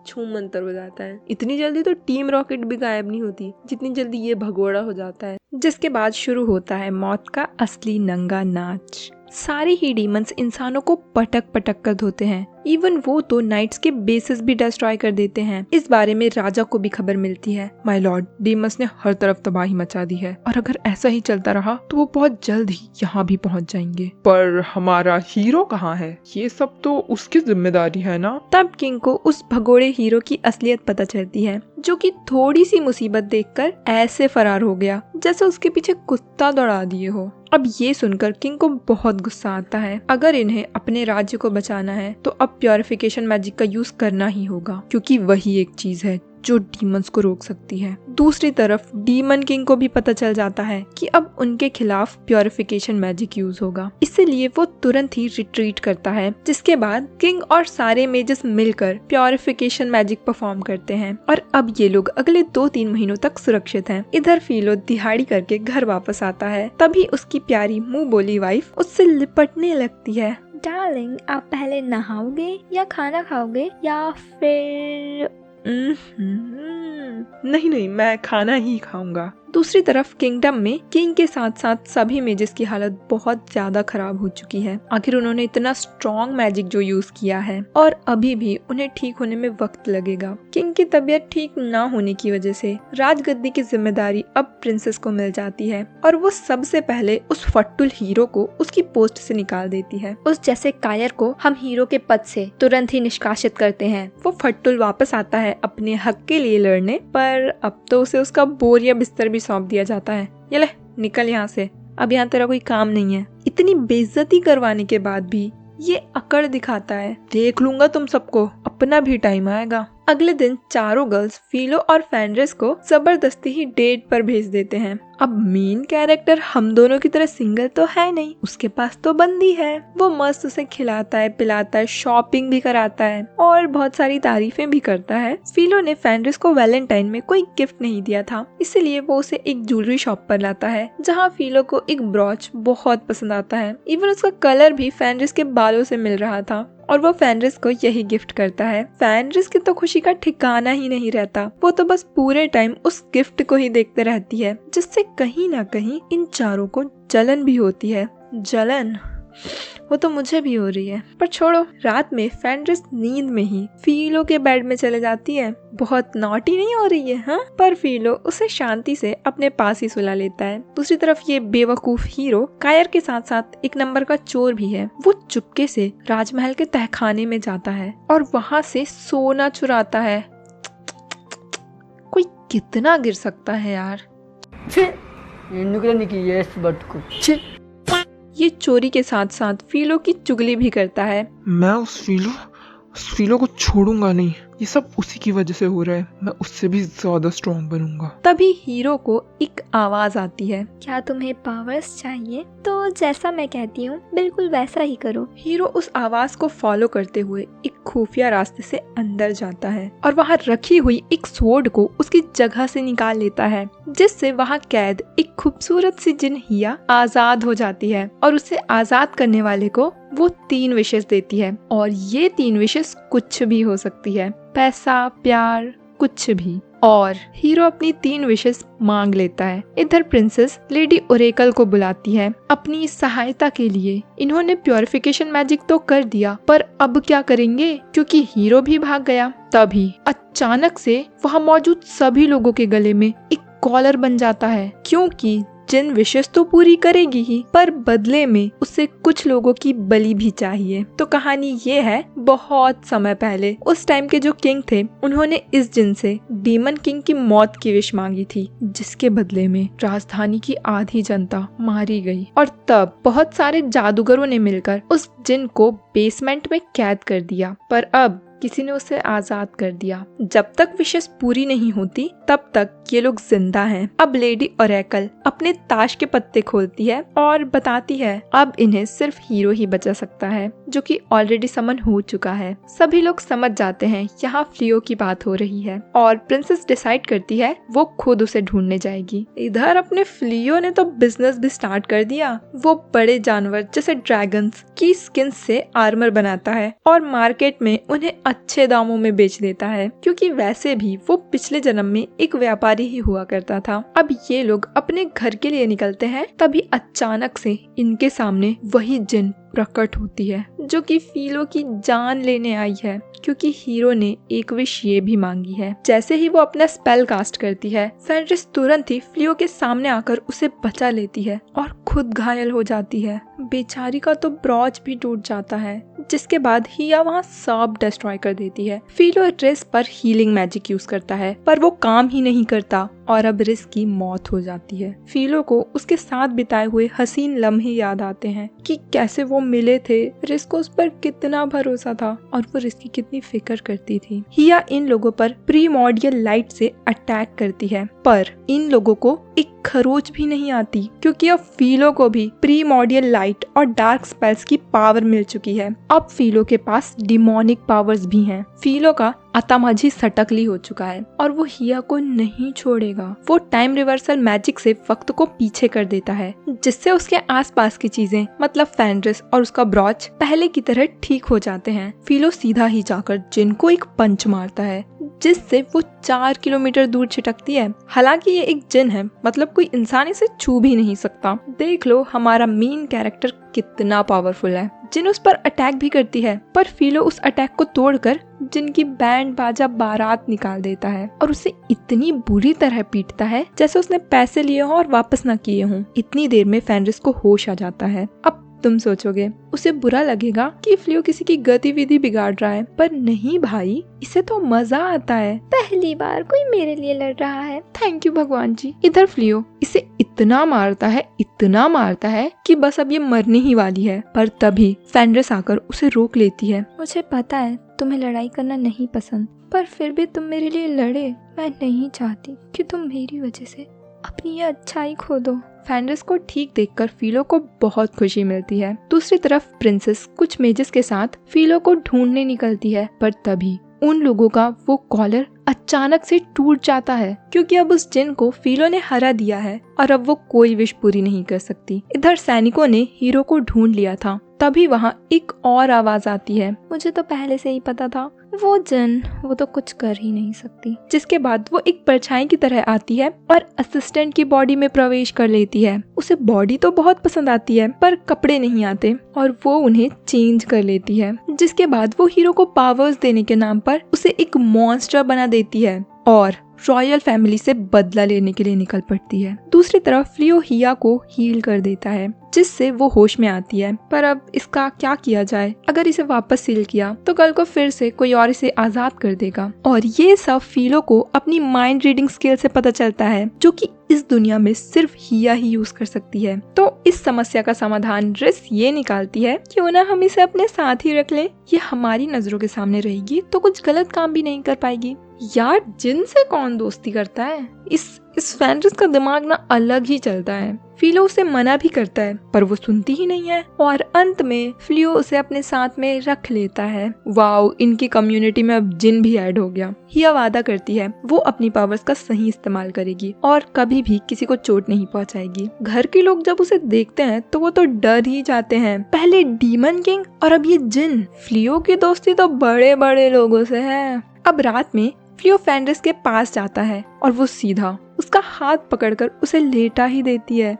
छूमंतर हो जाता है। इतनी जल्दी तो टीम रॉकेट भी गायब नहीं होती जितनी जल्दी ये भगोड़ा हो जाता है। जिसके बाद शुरू होता है मौत का असली नंगा नाच। सारे ही डीमंस इंसानों को पटक पटक कर धोते हैं। इवन वो तो नाइट्स के बेसिस भी डिस्ट्रॉय कर देते हैं। इस बारे में राजा को भी खबर मिलती है। माय लॉर्ड, डीमंस ने हर तरफ तबाही मचा दी है और अगर ऐसा ही चलता रहा तो वो बहुत जल्द ही यहाँ भी पहुँच जाएंगे। पर हमारा हीरो कहाँ है? ये सब तो उसकी जिम्मेदारी है ना। तब किंग को उस भगोड़े हीरो की असलियत पता चलती है, जो कि थोड़ी सी मुसीबत देखकर ऐसे फरार हो गया जैसे उसके पीछे कुत्ता दौड़ा दिए हो। अब ये सुनकर किंग को बहुत गुस्सा आता है। अगर इन्हें अपने राज्य को बचाना है तो अब प्योरिफिकेशन मैजिक का यूज करना ही होगा, क्योंकि वही एक चीज है जो डीमंस को रोक सकती है। दूसरी तरफ डीमन किंग को भी पता चल जाता है कि अब उनके खिलाफ प्योरिफिकेशन मैजिक यूज होगा, इसलिए वो तुरंत ही रिट्रीट करता है। जिसके बाद किंग और सारे मेजर्स मिलकर प्योरिफिकेशन मैजिक परफॉर्म करते हैं और अब ये लोग अगले 2-3 महीनों तक सुरक्षित हैं। इधर फिलो दिहाड़ी करके घर वापस आता है। तभी उसकी प्यारी मुंह बोली वाइफ उससे लिपटने लगती है। डार्लिंग, आप पहले नहाओगे या खाना खाओगे या फिर नहीं, मैं खाना ही खाऊंगा। दूसरी तरफ किंगडम में किंग के साथ साथ सभी मेजेस की हालत बहुत ज्यादा खराब हो चुकी है। आखिर उन्होंने इतना स्ट्रॉन्ग मैजिक जो यूज किया है और अभी भी उन्हें ठीक होने में वक्त लगेगा। किंग की तबीयत ठीक ना होने की वजह से राजगद्दी की जिम्मेदारी अब प्रिंसेस को मिल जाती है और वो सबसे पहले उस फट्टुल हीरो को उसकी पोस्ट से निकाल देती है। उस जैसे कायर को हम हीरो के पद से तुरंत ही निष्कासित करते हैं। वो फट्टुल वापस आता है अपने हक के लिए लड़ने, पर अब तो उसे उसका बोरिया बिस्तर भी सौंप दिया जाता है। ये ले, निकल यहाँ से, अब यहाँ तेरा कोई काम नहीं है। इतनी बेइज्जती करवाने के बाद भी ये अकड़ दिखाता है, देख लूंगा तुम सबको, अपना भी टाइम आएगा। अगले दिन चारों गर्ल्स फिलो और फेनरिस को जबरदस्ती ही डेट पर भेज देते हैं। अब मेन कैरेक्टर हम दोनों की तरह सिंगल तो है नहीं, उसके पास तो बंदी है। वो मस्त उसे खिलाता है, पिलाता है, शॉपिंग भी कराता है और बहुत सारी तारीफें भी करता है। फिलो ने फेनरिस को वैलेंटाइन में कोई गिफ्ट नहीं दिया था, इसलिए वो उसे एक ज्वेलरी शॉप पर लाता है जहाँ फिलो को एक ब्रॉच बहुत पसंद आता है। इवन उसका कलर भी फेनरिस के बालों से मिल रहा था और वो फेनरिस को यही गिफ्ट करता है। फेनरिस की तो खुशी का ठिकाना ही नहीं रहता। वो तो बस पूरे टाइम उस गिफ्ट को ही देखते रहती है, जिससे कहीं ना कहीं इन चारों को जलन भी होती है। जलन वो तो मुझे भी हो रही है, पर छोड़ो। रात में फेनरिस नींद में ही फिलो के बेड में चले जाती है। बहुत नॉटी नहीं हो रही है हाँ? पर फिलो उसे शांति से अपने पास ही सुला लेता है। दूसरी तरफ ये बेवकूफ हीरो कायर के साथ साथ एक नंबर का चोर भी है। वो चुपके से राजमहल के तहखाने में जाता है और वहाँ से सोना चुराता है। कोई कितना गिर सकता है यार। ये चोरी के साथ साथ फिलो की चुगली भी करता है। मैं उस फिलो को छोड़ूंगा नहीं। ये सब उसी की वजह से हो रहा है। मैं उससे भी ज्यादा स्ट्रॉन्ग बनूंगा। तभी हीरो को एक आवाज आती है। क्या तुम्हें पावर्स चाहिए? तो जैसा मैं कहती हूँ बिल्कुल वैसा ही करो। हीरो उस आवाज को फॉलो करते हुए एक खुफिया रास्ते से अंदर जाता है और वहाँ रखी हुई एक स्वॉर्ड को उसकी जगह से निकाल लेता है, जिससे वहाँ कैद एक खूबसूरत सी जिन हिया आजाद हो जाती है और उसे आजाद करने वाले को वो 3 विशेष देती है और ये 3 विशेष कुछ भी हो सकती है, पैसा, प्यार, कुछ भी। और हीरो अपनी 3 विशेष मांग लेता है। इधर प्रिंसेस लेडी ओरेकल को बुलाती है अपनी सहायता के लिए। इन्होंने प्योरिफिकेशन मैजिक तो कर दिया, पर अब क्या करेंगे क्योंकि हीरो भी भाग गया। तभी अचानक से वहाँ मौजूद सभी लोगों के गले में एक कॉलर बन जाता है, क्योंकि जिन विशेष तो पूरी करेगी ही, पर बदले में उसे कुछ लोगों की बलि भी चाहिए। तो कहानी ये है, बहुत समय पहले उस टाइम के जो किंग थे उन्होंने इस जिन से डीमन किंग की मौत की विश मांगी थी, जिसके बदले में राजधानी की आधी जनता मारी गई। और तब बहुत सारे जादूगरों ने मिलकर उस जिन को बेसमेंट में कैद कर दिया, पर अब किसी ने उसे आजाद कर दिया। जब तक विशेष पूरी नहीं होती तब तक ये लोग जिंदा हैं। अब लेडी ओरेकल अपने ताश के पत्ते खोलती है और बताती है अब इन्हें सिर्फ हीरो ही बचा सकता है, जो कि ऑलरेडी समन हो चुका है। सभी लोग समझ जाते हैं यहाँ फ्लियो की बात हो रही है और प्रिंसेस डिसाइड करती है वो खुद उसे ढूंढने जाएगी। इधर अपने फ्लियो ने तो बिजनेस भी स्टार्ट कर दिया। वो बड़े जानवर जैसे ड्रैगन्स उनकी स्किन से आर्मर बनाता है और मार्केट में उन्हें अच्छे दामों में बेच देता है, क्योंकि वैसे भी वो पिछले जन्म में एक व्यापारी ही हुआ करता था। अब ये लोग अपने घर के लिए निकलते हैं, तभी अचानक से इनके सामने वही जिन प्रकट होती है जो कि फिलो की जान लेने आई है, क्योंकि हीरो ने एक विश ये भी मांगी है। जैसे ही वो अपना स्पेल कास्ट करती है, फेंड्रिस तुरंत ही फिलो के सामने आकर उसे बचा लेती है और खुद घायल हो जाती है। बेचारी का तो ब्रॉच भी टूट जाता है, जिसके बाद हिया वहाँ सब डिस्ट्रॉय कर देती है। फिलो रिस पर हीलिंग मैजिक यूज करता है, पर वो काम ही नहीं करता और अब रिस की मौत हो जाती है। फिलो को उसके साथ बिताए हुए हसीन लम्हे याद आते हैं कि कैसे वो मिले थे, रिस को उस पर कितना भरोसा था और वो रिस की कितनी फिक्र करती थी। हिया इन लोगों पर प्रीमॉर्डियल लाइट से अटैक करती है, पर इन लोगों को एक खरोच भी नहीं आती, क्योंकि अब फिलो को भी प्रीमॉर्डियल लाइट और डार्क स्पेल्स की पावर मिल चुकी है। अब फिलो के पास डिमोनिक पावर्स भी हैं। फिलो का आतामाजी सटकली हो चुका है और वो हिया को नहीं छोड़ेगा। वो टाइम रिवर्सल मैजिक से वक्त को पीछे कर देता है, जिससे उसके आसपास की चीजें मतलब फेंड्रिस और उसका ब्रॉच पहले की तरह ठीक हो जाते हैं। फिलो सीधा ही जाकर जिन को एक पंच मारता है, जिससे वो 4 किलोमीटर दूर छिटकती है। हालांकि ये एक जिन है, मतलब कोई इंसान इसे छू भी नहीं सकता। देख लो हमारा मेन कैरेक्टर कितना पावरफुल है। जिन उस पर अटैक भी करती है, पर फिलो उस अटैक को तोड़कर जिनकी बैंड बाजा बारात निकाल देता है और उसे इतनी बुरी तरह पीटता है जैसे उसने पैसे लिए हों और वापस ना किए हों। इतनी देर में फेंड्रिस को होश आ जाता है। अब तुम सोचोगे उसे बुरा लगेगा कि फिलो किसी की गतिविधि बिगाड़ रहा है, पर नहीं भाई, इसे तो मजा आता है। पहली बार कोई मेरे लिए लड़ रहा है। थैंक यू भगवान जी। इधर फिलो इसे इतना मारता है कि बस अब ये मरने ही वाली है, पर तभी फेंड्रिस आकर उसे रोक लेती है। मुझे पता है तुम्हें लड़ाई करना नहीं पसंद, पर फिर भी तुम मेरे लिए लड़े। मैं नहीं चाहती कि तुम मेरी वजह से अपनी ये अच्छाई खो दो। फेंड्रिस को ठीक देखकर फिलो को बहुत खुशी मिलती है। दूसरी तरफ प्रिंसेस कुछ मेजेस के साथ फिलो को ढूंढने निकलती है, पर तभी उन लोगों का वो कॉलर अचानक से टूट जाता है, क्योंकि अब उस जिन को फिलो ने हरा दिया है और अब वो कोई विश पूरी नहीं कर सकती। इधर सैनिकों ने हीरो को ढूंढ लिया था, तभी वहाँ एक और आवाज आती है। मुझे तो पहले से ही पता था, वो जिन वो तो कुछ कर ही नहीं सकती। जिसके बाद वो एक परछाई की तरह आती है और असिस्टेंट की बॉडी में प्रवेश कर लेती है। उसे बॉडी तो बहुत पसंद आती है, पर कपड़े नहीं आते और वो उन्हें चेंज कर लेती है। जिसके बाद वो हीरो को पावर्स देने के नाम पर उसे एक मॉन्स्टर बना देती है और रॉयल फैमिली से बदला लेने के लिए निकल पड़ती है। दूसरी तरफ फिलो हिया को हील कर देता है, जिससे वो होश में आती है। पर अब इसका क्या किया जाए? अगर इसे वापस सील किया तो कल को फिर से कोई और इसे आजाद कर देगा। और ये सब फिलो को अपनी माइंड रीडिंग स्किल से पता चलता है, जो कि इस दुनिया में सिर्फ हिया ही यूज कर सकती है। तो इस समस्या का समाधान रिस ये निकालती है, क्यों ना हम इसे अपने साथ ही रख लें। ये हमारी नजरों के सामने रहेगी तो कुछ गलत काम भी नहीं कर पाएगी। यार जिन से कौन दोस्ती करता है? इस फेंड्रिस का दिमाग ना अलग ही चलता है। फिलो उसे मना भी करता है, पर वो सुनती ही नहीं है और अंत में फिलो उसे अपने साथ में रख लेता है। वाओ, इनकी कम्युनिटी में अब जिन भी ऐड हो गया। हिया वादा करती है वो अपनी पावर्स का सही इस्तेमाल करेगी और कभी भी किसी को चोट नहीं पहुंचाएगी। घर के लोग जब उसे देखते हैं तो वो तो डर ही जाते हैं। पहले डीमन किंग और अब ये जिन। फिलो की दोस्ती तो बड़े बड़े लोगों से है। अब रात में फिलो फेंड्रिस के पास जाता है और वो सीधा उसका हाथ पकड़कर उसे लेटा ही देती है।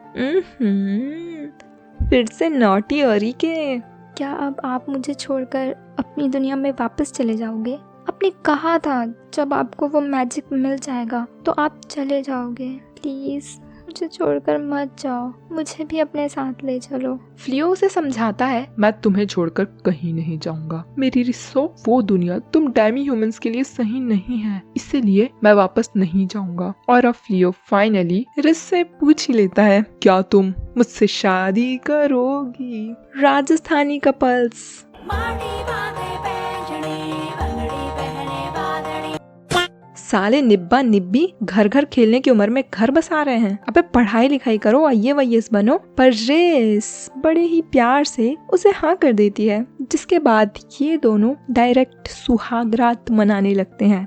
फिर से नॉटी औरी के। क्या अब आप मुझे छोड़कर अपनी दुनिया में वापस चले जाओगे? आपने कहा था जब आपको वो मैजिक मिल जाएगा तो आप चले जाओगे। प्लीज मुझे छोड़कर मत जाओ, मुझे भी अपने साथ ले चलो। फिलो उसे समझाता है, मैं तुम्हें छोड़कर कहीं नहीं जाऊंगा। मेरी रिस्सो, वो दुनिया तुम डेमी ह्यूमंस के लिए सही नहीं है, इसीलिए मैं वापस नहीं जाऊंगा। और अब फिलो फाइनली रिस से पूछ ही लेता है, क्या तुम मुझसे शादी करोगी? राजस्थानी कपल्स। साले निब्बा निब्बी घर घर खेलने की उम्र में घर बसा रहे हैं। अबे पढ़ाई लिखाई करो, IAS बनो। पर रेस बड़े ही प्यार से उसे हाँ कर देती है, जिसके बाद ये दोनों डायरेक्ट सुहागरात मनाने लगते हैं।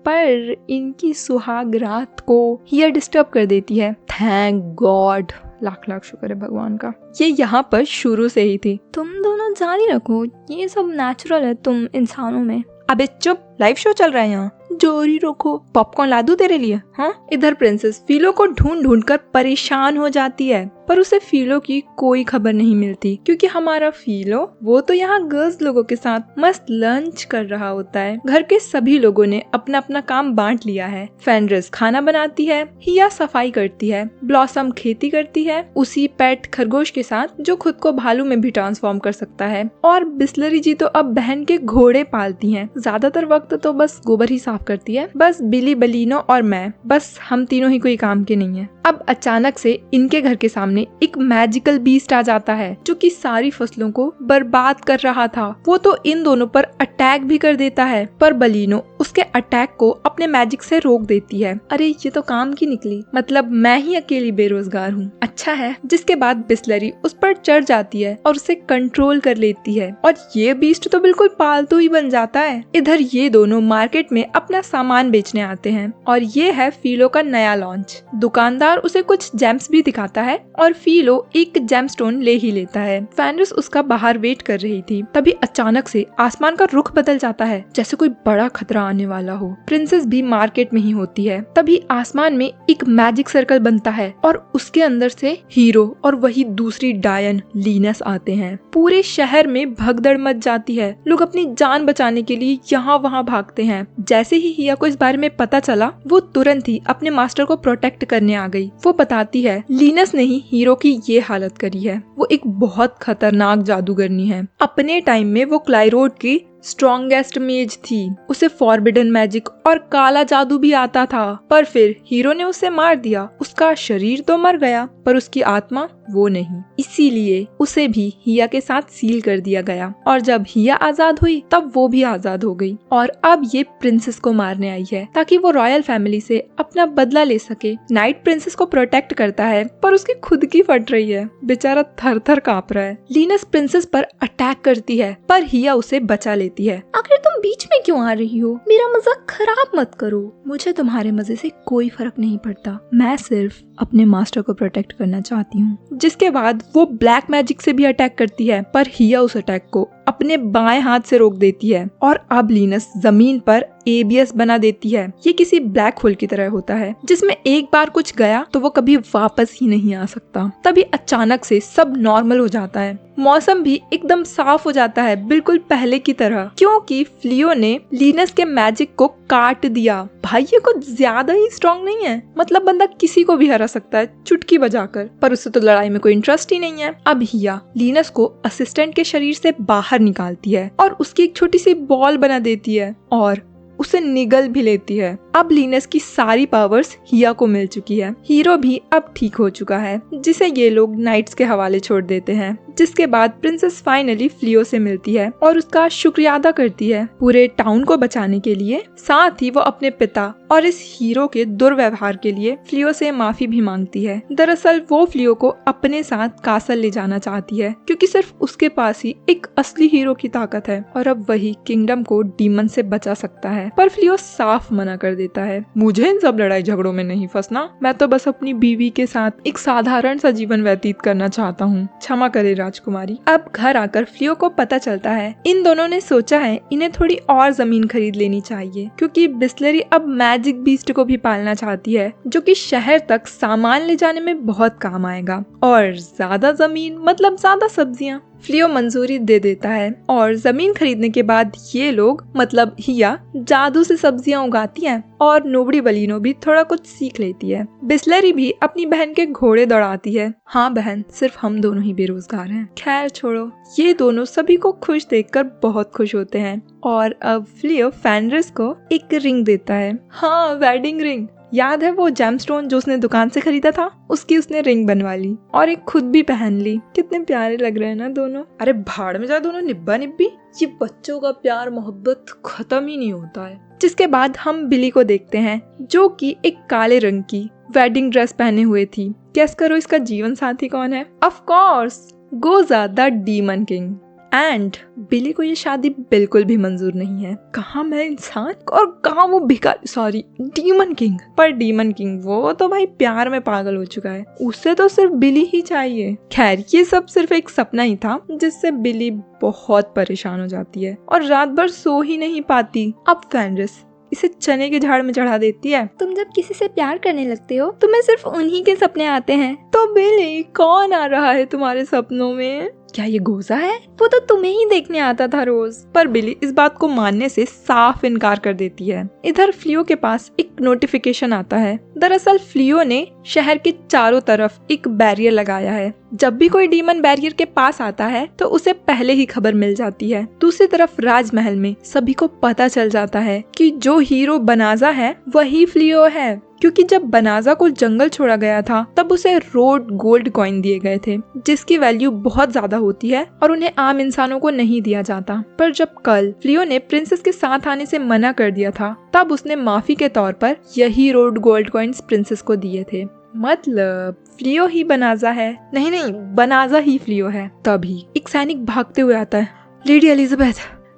पर पर इनकी सुहाग रात को हिया डिस्टर्ब कर देती है। थैंक गॉड, लाख लाख शुक्र है भगवान का, ये यहाँ पर शुरू से ही थी। तुम दोनों जारी रखो, ये सब नेचुरल है तुम इंसानों में। अबे चुप, लाइव शो चल रहा है यहाँ, जारी रखो। पॉपकॉर्न ला दूं तेरे लिए? हाँ। इधर प्रिंसेस फिलो को ढूंढ ढूंढ कर परेशान हो जाती है, पर उसे फिलो की कोई खबर नहीं मिलती, क्योंकि हमारा फिलो वो तो यहाँ गर्ल्स लोगों के साथ मस्त लंच कर रहा होता है। घर के सभी लोगों ने अपना अपना काम बांट लिया है। फेनरिस खाना बनाती है, हिया सफाई करती है, ब्लॉसम खेती करती है उसी पेट खरगोश के साथ जो खुद को भालू में भी ट्रांसफॉर्म कर सकता है, और बिस्लरी जी तो अब बहन के घोड़े पालती हैं। ज्यादातर वक्त तो बस गोबर ही साफ करती है। बस बिली, बलीनो और मैं, बस हम तीनों ही कोई काम के नहीं है। अब अचानक से इनके घर के सामने एक मैजिकल बीस्ट आ जाता है जो कि सारी फसलों को बर्बाद कर रहा था। वो तो इन दोनों पर अटैक भी कर देता है, पर बलीनो उसके अटैक को अपने मैजिक से रोक देती है। अरे ये तो काम की निकली, मतलब मैं ही अकेली बेरोजगार हूँ, अच्छा है। जिसके बाद बिस्लरी उस पर चढ़ जाती है और उसे कंट्रोल कर लेती है, और ये बीस्ट तो बिल्कुल पालतू ही बन जाता है। इधर ये दोनों मार्केट में अपना सामान बेचने आते हैं, और ये है फिलो का नया लॉन्च। दुकानदार उसे कुछ जेम्स भी दिखाता है और फिलो एक जेमस्टोन ले ही लेता है। फेनरिस उसका बाहर वेट कर रही थी, तभी अचानक से आसमान का रुख बदल जाता है, जैसे कोई बड़ा खतरा आने वाला हो। प्रिंसेस भी मार्केट में ही होती है, तभी आसमान में एक मैजिक सर्कल बनता है और उसके अंदर से हीरो और वही दूसरी डायन लीनस आते हैं। पूरे शहर में भगदड़ मच जाती है, लोग अपनी जान बचाने के लिए यहाँ वहाँ भागते हैं। जैसे ही हिया को इस बारे में पता चला, वो तुरंत ही अपने मास्टर को प्रोटेक्ट करने आ गई। वो बताती है लीनस ने ही हीरो की ये हालत करी है, वो एक बहुत खतरनाक जादूगरनी है। अपने टाइम में वो क्लाइरोड की स्ट्रॉन्गेस्ट मेज थी, उसे फॉरबिडन मैजिक और काला जादू भी आता था, पर फिर हीरो ने उसे मार दिया। उसका शरीर तो मर गया, पर उसकी आत्मा वो नहीं, इसीलिए उसे भी हिया के साथ सील कर दिया गया। और जब हिया आजाद हुई तब वो भी आजाद हो गई, और अब ये प्रिंसेस को मारने आई है ताकि वो रॉयल फैमिली से अपना बदला ले सके। नाइट प्रिंसेस को प्रोटेक्ट करता है, पर उसकी खुद की फट रही है, बेचारा थर थर कांप रहा है। लीनस प्रिंसेस पर अटैक करती है, पर हिया उसे बचा लेती है। आखिर तुम बीच में क्यों आ रही हो? मेरा मजाक खराब मत करो। मुझे तुम्हारे मजे से कोई फर्क नहीं पड़ता, मैं सिर्फ अपने मास्टर को प्रोटेक्ट करना चाहती हूँ। जिसके बाद वो ब्लैक मैजिक से भी अटैक करती है, पर हिया उस अटैक को अपने बाएं हाथ से रोक देती है, और अब लीनस जमीन पर एबीएस बना देती है। ये किसी ब्लैक होल की तरह होता है, जिसमें एक बार कुछ गया तो वो कभी वापस ही नहीं आ सकता। तभी अचानक से सब नॉर्मल हो जाता है, मौसम भी एकदम साफ हो जाता है, बिल्कुल पहले की तरह, क्योंकि फ्लियो ने लीनस के मैजिक को काट दिया। भाई ये कुछ ज्यादा ही स्ट्रॉन्ग नहीं है, मतलब बंदा किसी को भी हरा सकता है चुटकी बजाकर, पर उसे तो लड़ाई में कोई इंटरेस्ट ही नहीं है। अब हिया लीनस को असिस्टेंट के शरीर से बाहर निकालती है और उसकी एक छोटी सी बॉल बना देती है और उसे निगल भी लेती है। अब लीनस की सारी पावर्स हिया को मिल चुकी है। हीरो भी अब ठीक हो चुका है, जिसे ये लोग नाइट्स के हवाले छोड़ देते हैं। जिसके बाद प्रिंसेस फाइनली फ्लियो से मिलती है और उसका शुक्रिया अदा करती है पूरे टाउन को बचाने के लिए। साथ ही वो अपने पिता और इस हीरो के दुर्व्यवहार के लिए फ्लियो से माफी भी मांगती है। दरअसल वो फ्लियो को अपने साथ कासल ले जाना चाहती है, क्योंकि सिर्फ उसके पास ही एक असली हीरो की ताकत है, और अब वही किंगडम को डीमन से बचा सकता है। पर फ्लियो साफ मना कर देता है, मुझे इन सब लड़ाई झगड़ों में नहीं फंसना, मैं तो बस अपनी बीवी के साथ एक साधारण सा जीवन व्यतीत करना चाहता हूँ, क्षमा करे राजकुमारी। अब घर आकर फ्लियो को पता चलता है इन दोनों ने सोचा है इन्हें थोड़ी और जमीन खरीद लेनी चाहिए, क्योंकि बिस्लरी अब मैजिक बीस्ट को भी पालना चाहती है, जो कि शहर तक सामान ले जाने में बहुत काम आएगा, और ज्यादा जमीन मतलब ज्यादा सब्जियां। फ्लियो मंजूरी दे देता है, और जमीन खरीदने के बाद ये लोग मतलब हिया जादू से सब्जियां उगाती हैं, और नोबड़ी बलीनो भी थोड़ा कुछ सीख लेती है। बिस्लरी भी अपनी बहन के घोड़े दौड़ाती है। हाँ बहन, सिर्फ हम दोनों ही बेरोजगार हैं। खैर छोड़ो, ये दोनों सभी को खुश देखकर बहुत खुश होते हैं, और अब फ्लियो फेनरिस को एक रिंग देता है। हाँ, वेडिंग रिंग। याद है वो जेमस्टोन जो उसने दुकान से खरीदा था, उसकी उसने रिंग बनवा ली और एक खुद भी पहन ली। कितने प्यारे लग रहे हैं ना दोनों। अरे भाड़ में जा दोनों निब्बा निब्बी, ये बच्चों का प्यार मोहब्बत खत्म ही नहीं होता है। जिसके बाद हम बिली को देखते हैं, जो कि एक काले रंग की वेडिंग ड्रेस पहने हुए थी। गेस करो इसका जीवन साथी कौन है? ऑफ कोर्स, गोजा द डीमन किंग। एंड बिली को ये शादी बिल्कुल भी मंजूर नहीं है। कहाँ मैं इंसान और कहाँ वो भिखारी, सॉरी डीमन किंग। पर डीमन किंग वो तो भाई प्यार में पागल हो चुका है, उसे तो सिर्फ बिली ही चाहिए। खैर ये सब सिर्फ एक सपना ही था जिससे बिली बहुत परेशान हो जाती है और रात भर सो ही नहीं पाती। अब फेनरिस इसे चने के झाड़ में चढ़ा देती है। तुम जब किसी से प्यार करने लगते हो तुम्हें सिर्फ उन्हीं के सपने आते हैं। तो बिली कौन आ रहा है तुम्हारे सपनों में? क्या ये गोजा है? वो तो तुम्हें ही देखने आता था रोज। पर बिली इस बात को मानने से साफ इनकार कर देती है। इधर फ्लियो के पास एक नोटिफिकेशन आता है। दरअसल फ्लियो ने शहर के चारों तरफ एक बैरियर लगाया है। जब भी कोई डीमन बैरियर के पास आता है तो उसे पहले ही खबर मिल जाती है। दूसरी तरफ राजमहल में सभी को पता चल जाता है कि जो हीरो बनाजा है वही फ्लियो है, क्योंकि जब बनाजा को जंगल छोड़ा गया था तब उसे रोड गोल्ड कॉइन दिए गए थे जिसकी वैल्यू बहुत ज्यादा होती है और उन्हें आम इंसानों को नहीं दिया जाता। पर जब कल फ्लियो ने प्रिंसेस के साथ आने से मना कर दिया था तब उसने माफी के तौर पर यही रोड गोल्ड कॉइन्स प्रिंसेस को दिए थे। मतलब फ्लियो ही बनाजा है? नहीं, बनाजा ही फ्लियो है। तभी एक सैनिक भागते हुए आता है। लेडी एलिजाबेथ,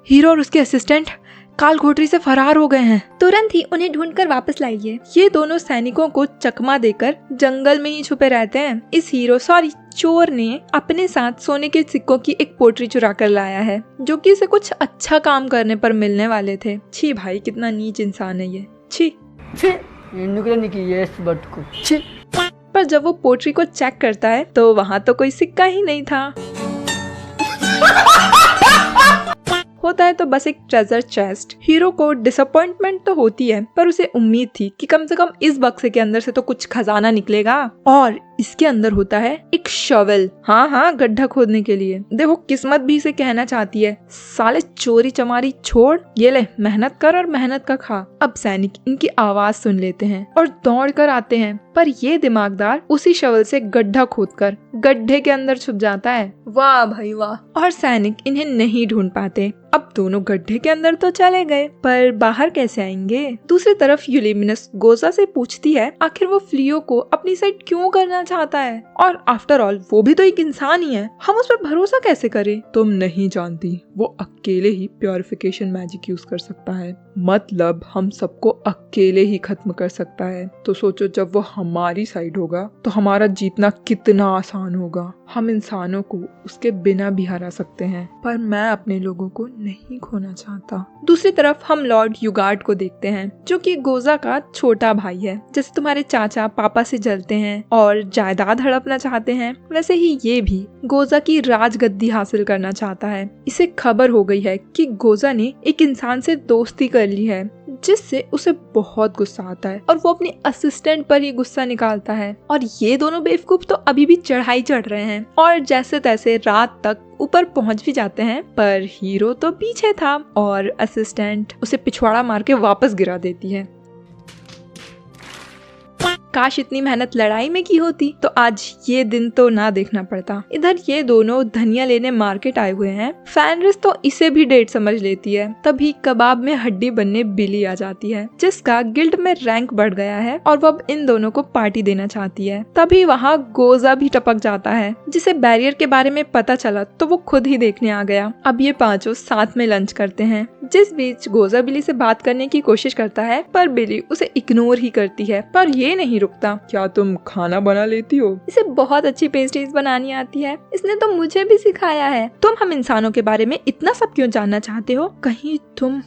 हीरो और उसके असिस्टेंट काल कोठरी से फरार हो गए हैं। तुरंत ही उन्हें ढूंढकर वापस लाइए। ये दोनों सैनिकों को चकमा देकर जंगल में ही छुपे रहते हैं। इस चोर ने अपने साथ सोने के सिक्कों की एक पोटरी चुरा कर लाया है जो कि इसे कुछ अच्छा काम करने पर मिलने वाले थे। छी भाई, कितना नीच इंसान है ये। छी। पर जब वो पोटरी को चेक करता है तो वहाँ तो कोई सिक्का ही नहीं था। होता है तो बस एक ट्रेजर चेस्ट। हीरो को डिसअपॉइंटमेंट तो होती है पर उसे उम्मीद थी कि कम से कम इस बक्से के अंदर से तो कुछ खजाना निकलेगा। और इसके अंदर होता है एक शॉवेल। हाँ, गड्ढा खोदने के लिए। देखो किस्मत भी इसे कहना चाहती है, साले चोरी चमारी छोड़, ये ले मेहनत कर और मेहनत का खा। अब सैनिक इनकी आवाज सुन लेते हैं और दौड़ कर आते हैं, पर ये दिमागदार उसी शॉवेल से गड्ढा खोदकर गड्ढे के अंदर छुप जाता है। वाह भाई वाह। और सैनिक इन्हें नहीं ढूंढ पाते। अब दोनों गड्ढे के अंदर तो चले गए पर बाहर कैसे आएंगे? दूसरी तरफ यूलिमिनस गोजा से पूछती है आखिर वो फ्लियो को अपनी साइड क्यों करना चाहता है, और आफ्टर ऑल वो भी तो एक इंसान ही है, हम उस पर भरोसा कैसे करें? तुम नहीं जानती, वो अकेले ही प्योरिफिकेशन मैजिक यूज कर सकता है। मतलब हम सबको अकेले ही खत्म कर सकता है। तो सोचो जब वो हमारी साइड होगा तो हमारा जीतना कितना आसान होगा। हम इंसानों को उसके बिना भी हरा सकते हैं, पर मैं अपने लोगों को नहीं खोना चाहता। दूसरी तरफ हम लॉर्ड युगार्ड को देखते हैं जो कि गोजा का छोटा भाई है। जैसे तुम्हारे चाचा पापा से जलते हैं और जायदाद हड़पना चाहते हैं, वैसे ही ये भी गोजा की राजगद्दी हासिल करना चाहता है। इसे खबर हो गई है कि गोजा ने एक इंसान से दोस्ती कर ली है जिससे उसे बहुत गुस्सा आता है और वो अपने असिस्टेंट पर ही गुस्सा निकालता है। और ये दोनों बेवकूफ तो अभी भी चढ़ाई चढ़ रहे हैं और जैसे तैसे रात तक ऊपर पहुंच भी जाते हैं, पर हीरो तो पीछे था और असिस्टेंट उसे पिछवाड़ा मार के वापस गिरा देती है। काश इतनी मेहनत लड़ाई में की होती तो आज ये दिन तो ना देखना पड़ता। इधर ये दोनों धनिया लेने मार्केट आए हुए हैं। फेनरिस तो इसे भी डेट समझ लेती है। तभी कबाब में हड्डी बनने बिली आ जाती है जिसका गिल्ड में रैंक बढ़ गया है और वो अब इन दोनों को पार्टी देना चाहती है। तभी वहाँ गोजा भी टपक जाता है जिसे बैरियर के बारे में पता चला तो वो खुद ही देखने आ गया। अब ये पांचों साथ में लंच करते हैं, जिस बीच गोजा बिली से बात करने की कोशिश करता है पर बिली उसे इग्नोर ही करती है। पर ये नहीं रुकता। क्या तुम खाना बना लेती हो? इसे बहुत अच्छी पेस्ट्रीज बनानी आती है, इसने तो मुझे भी सिखाया है। तुम हम इंसानों के बारे में इतना सब क्यों जानना चाहते हो? कहीं तुम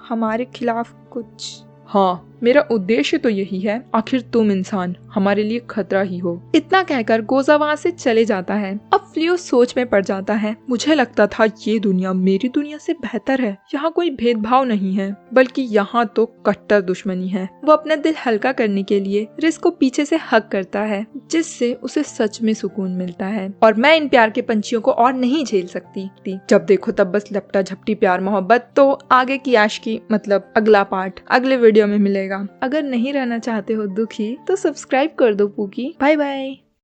हमारे खिलाफ कुछ? हाँ, मेरा उद्देश्य तो यही है, आखिर तुम इंसान हमारे लिए खतरा ही हो। इतना कहकर गोजा वहाँ से चले जाता है। अब फ्लियो सोच में पड़ जाता है। मुझे लगता था ये दुनिया मेरी दुनिया से बेहतर है, यहाँ कोई भेदभाव नहीं है, बल्कि यहाँ तो कट्टर दुश्मनी है। वो अपना दिल हल्का करने के लिए रिस को पीछे से हक करता है जिससे उसे सच में सुकून मिलता है। और मैं इन प्यार के पंछियों को और नहीं झेल सकती। जब देखो तब बस लपटा झपटी प्यार मोहब्बत। तो आगे की आशिकी मतलब अगला पार्ट अगले वीडियो में मिलेगा। अगर नहीं रहना चाहते हो दुखी तो सब्सक्राइब कर दो पूकी। Bye bye.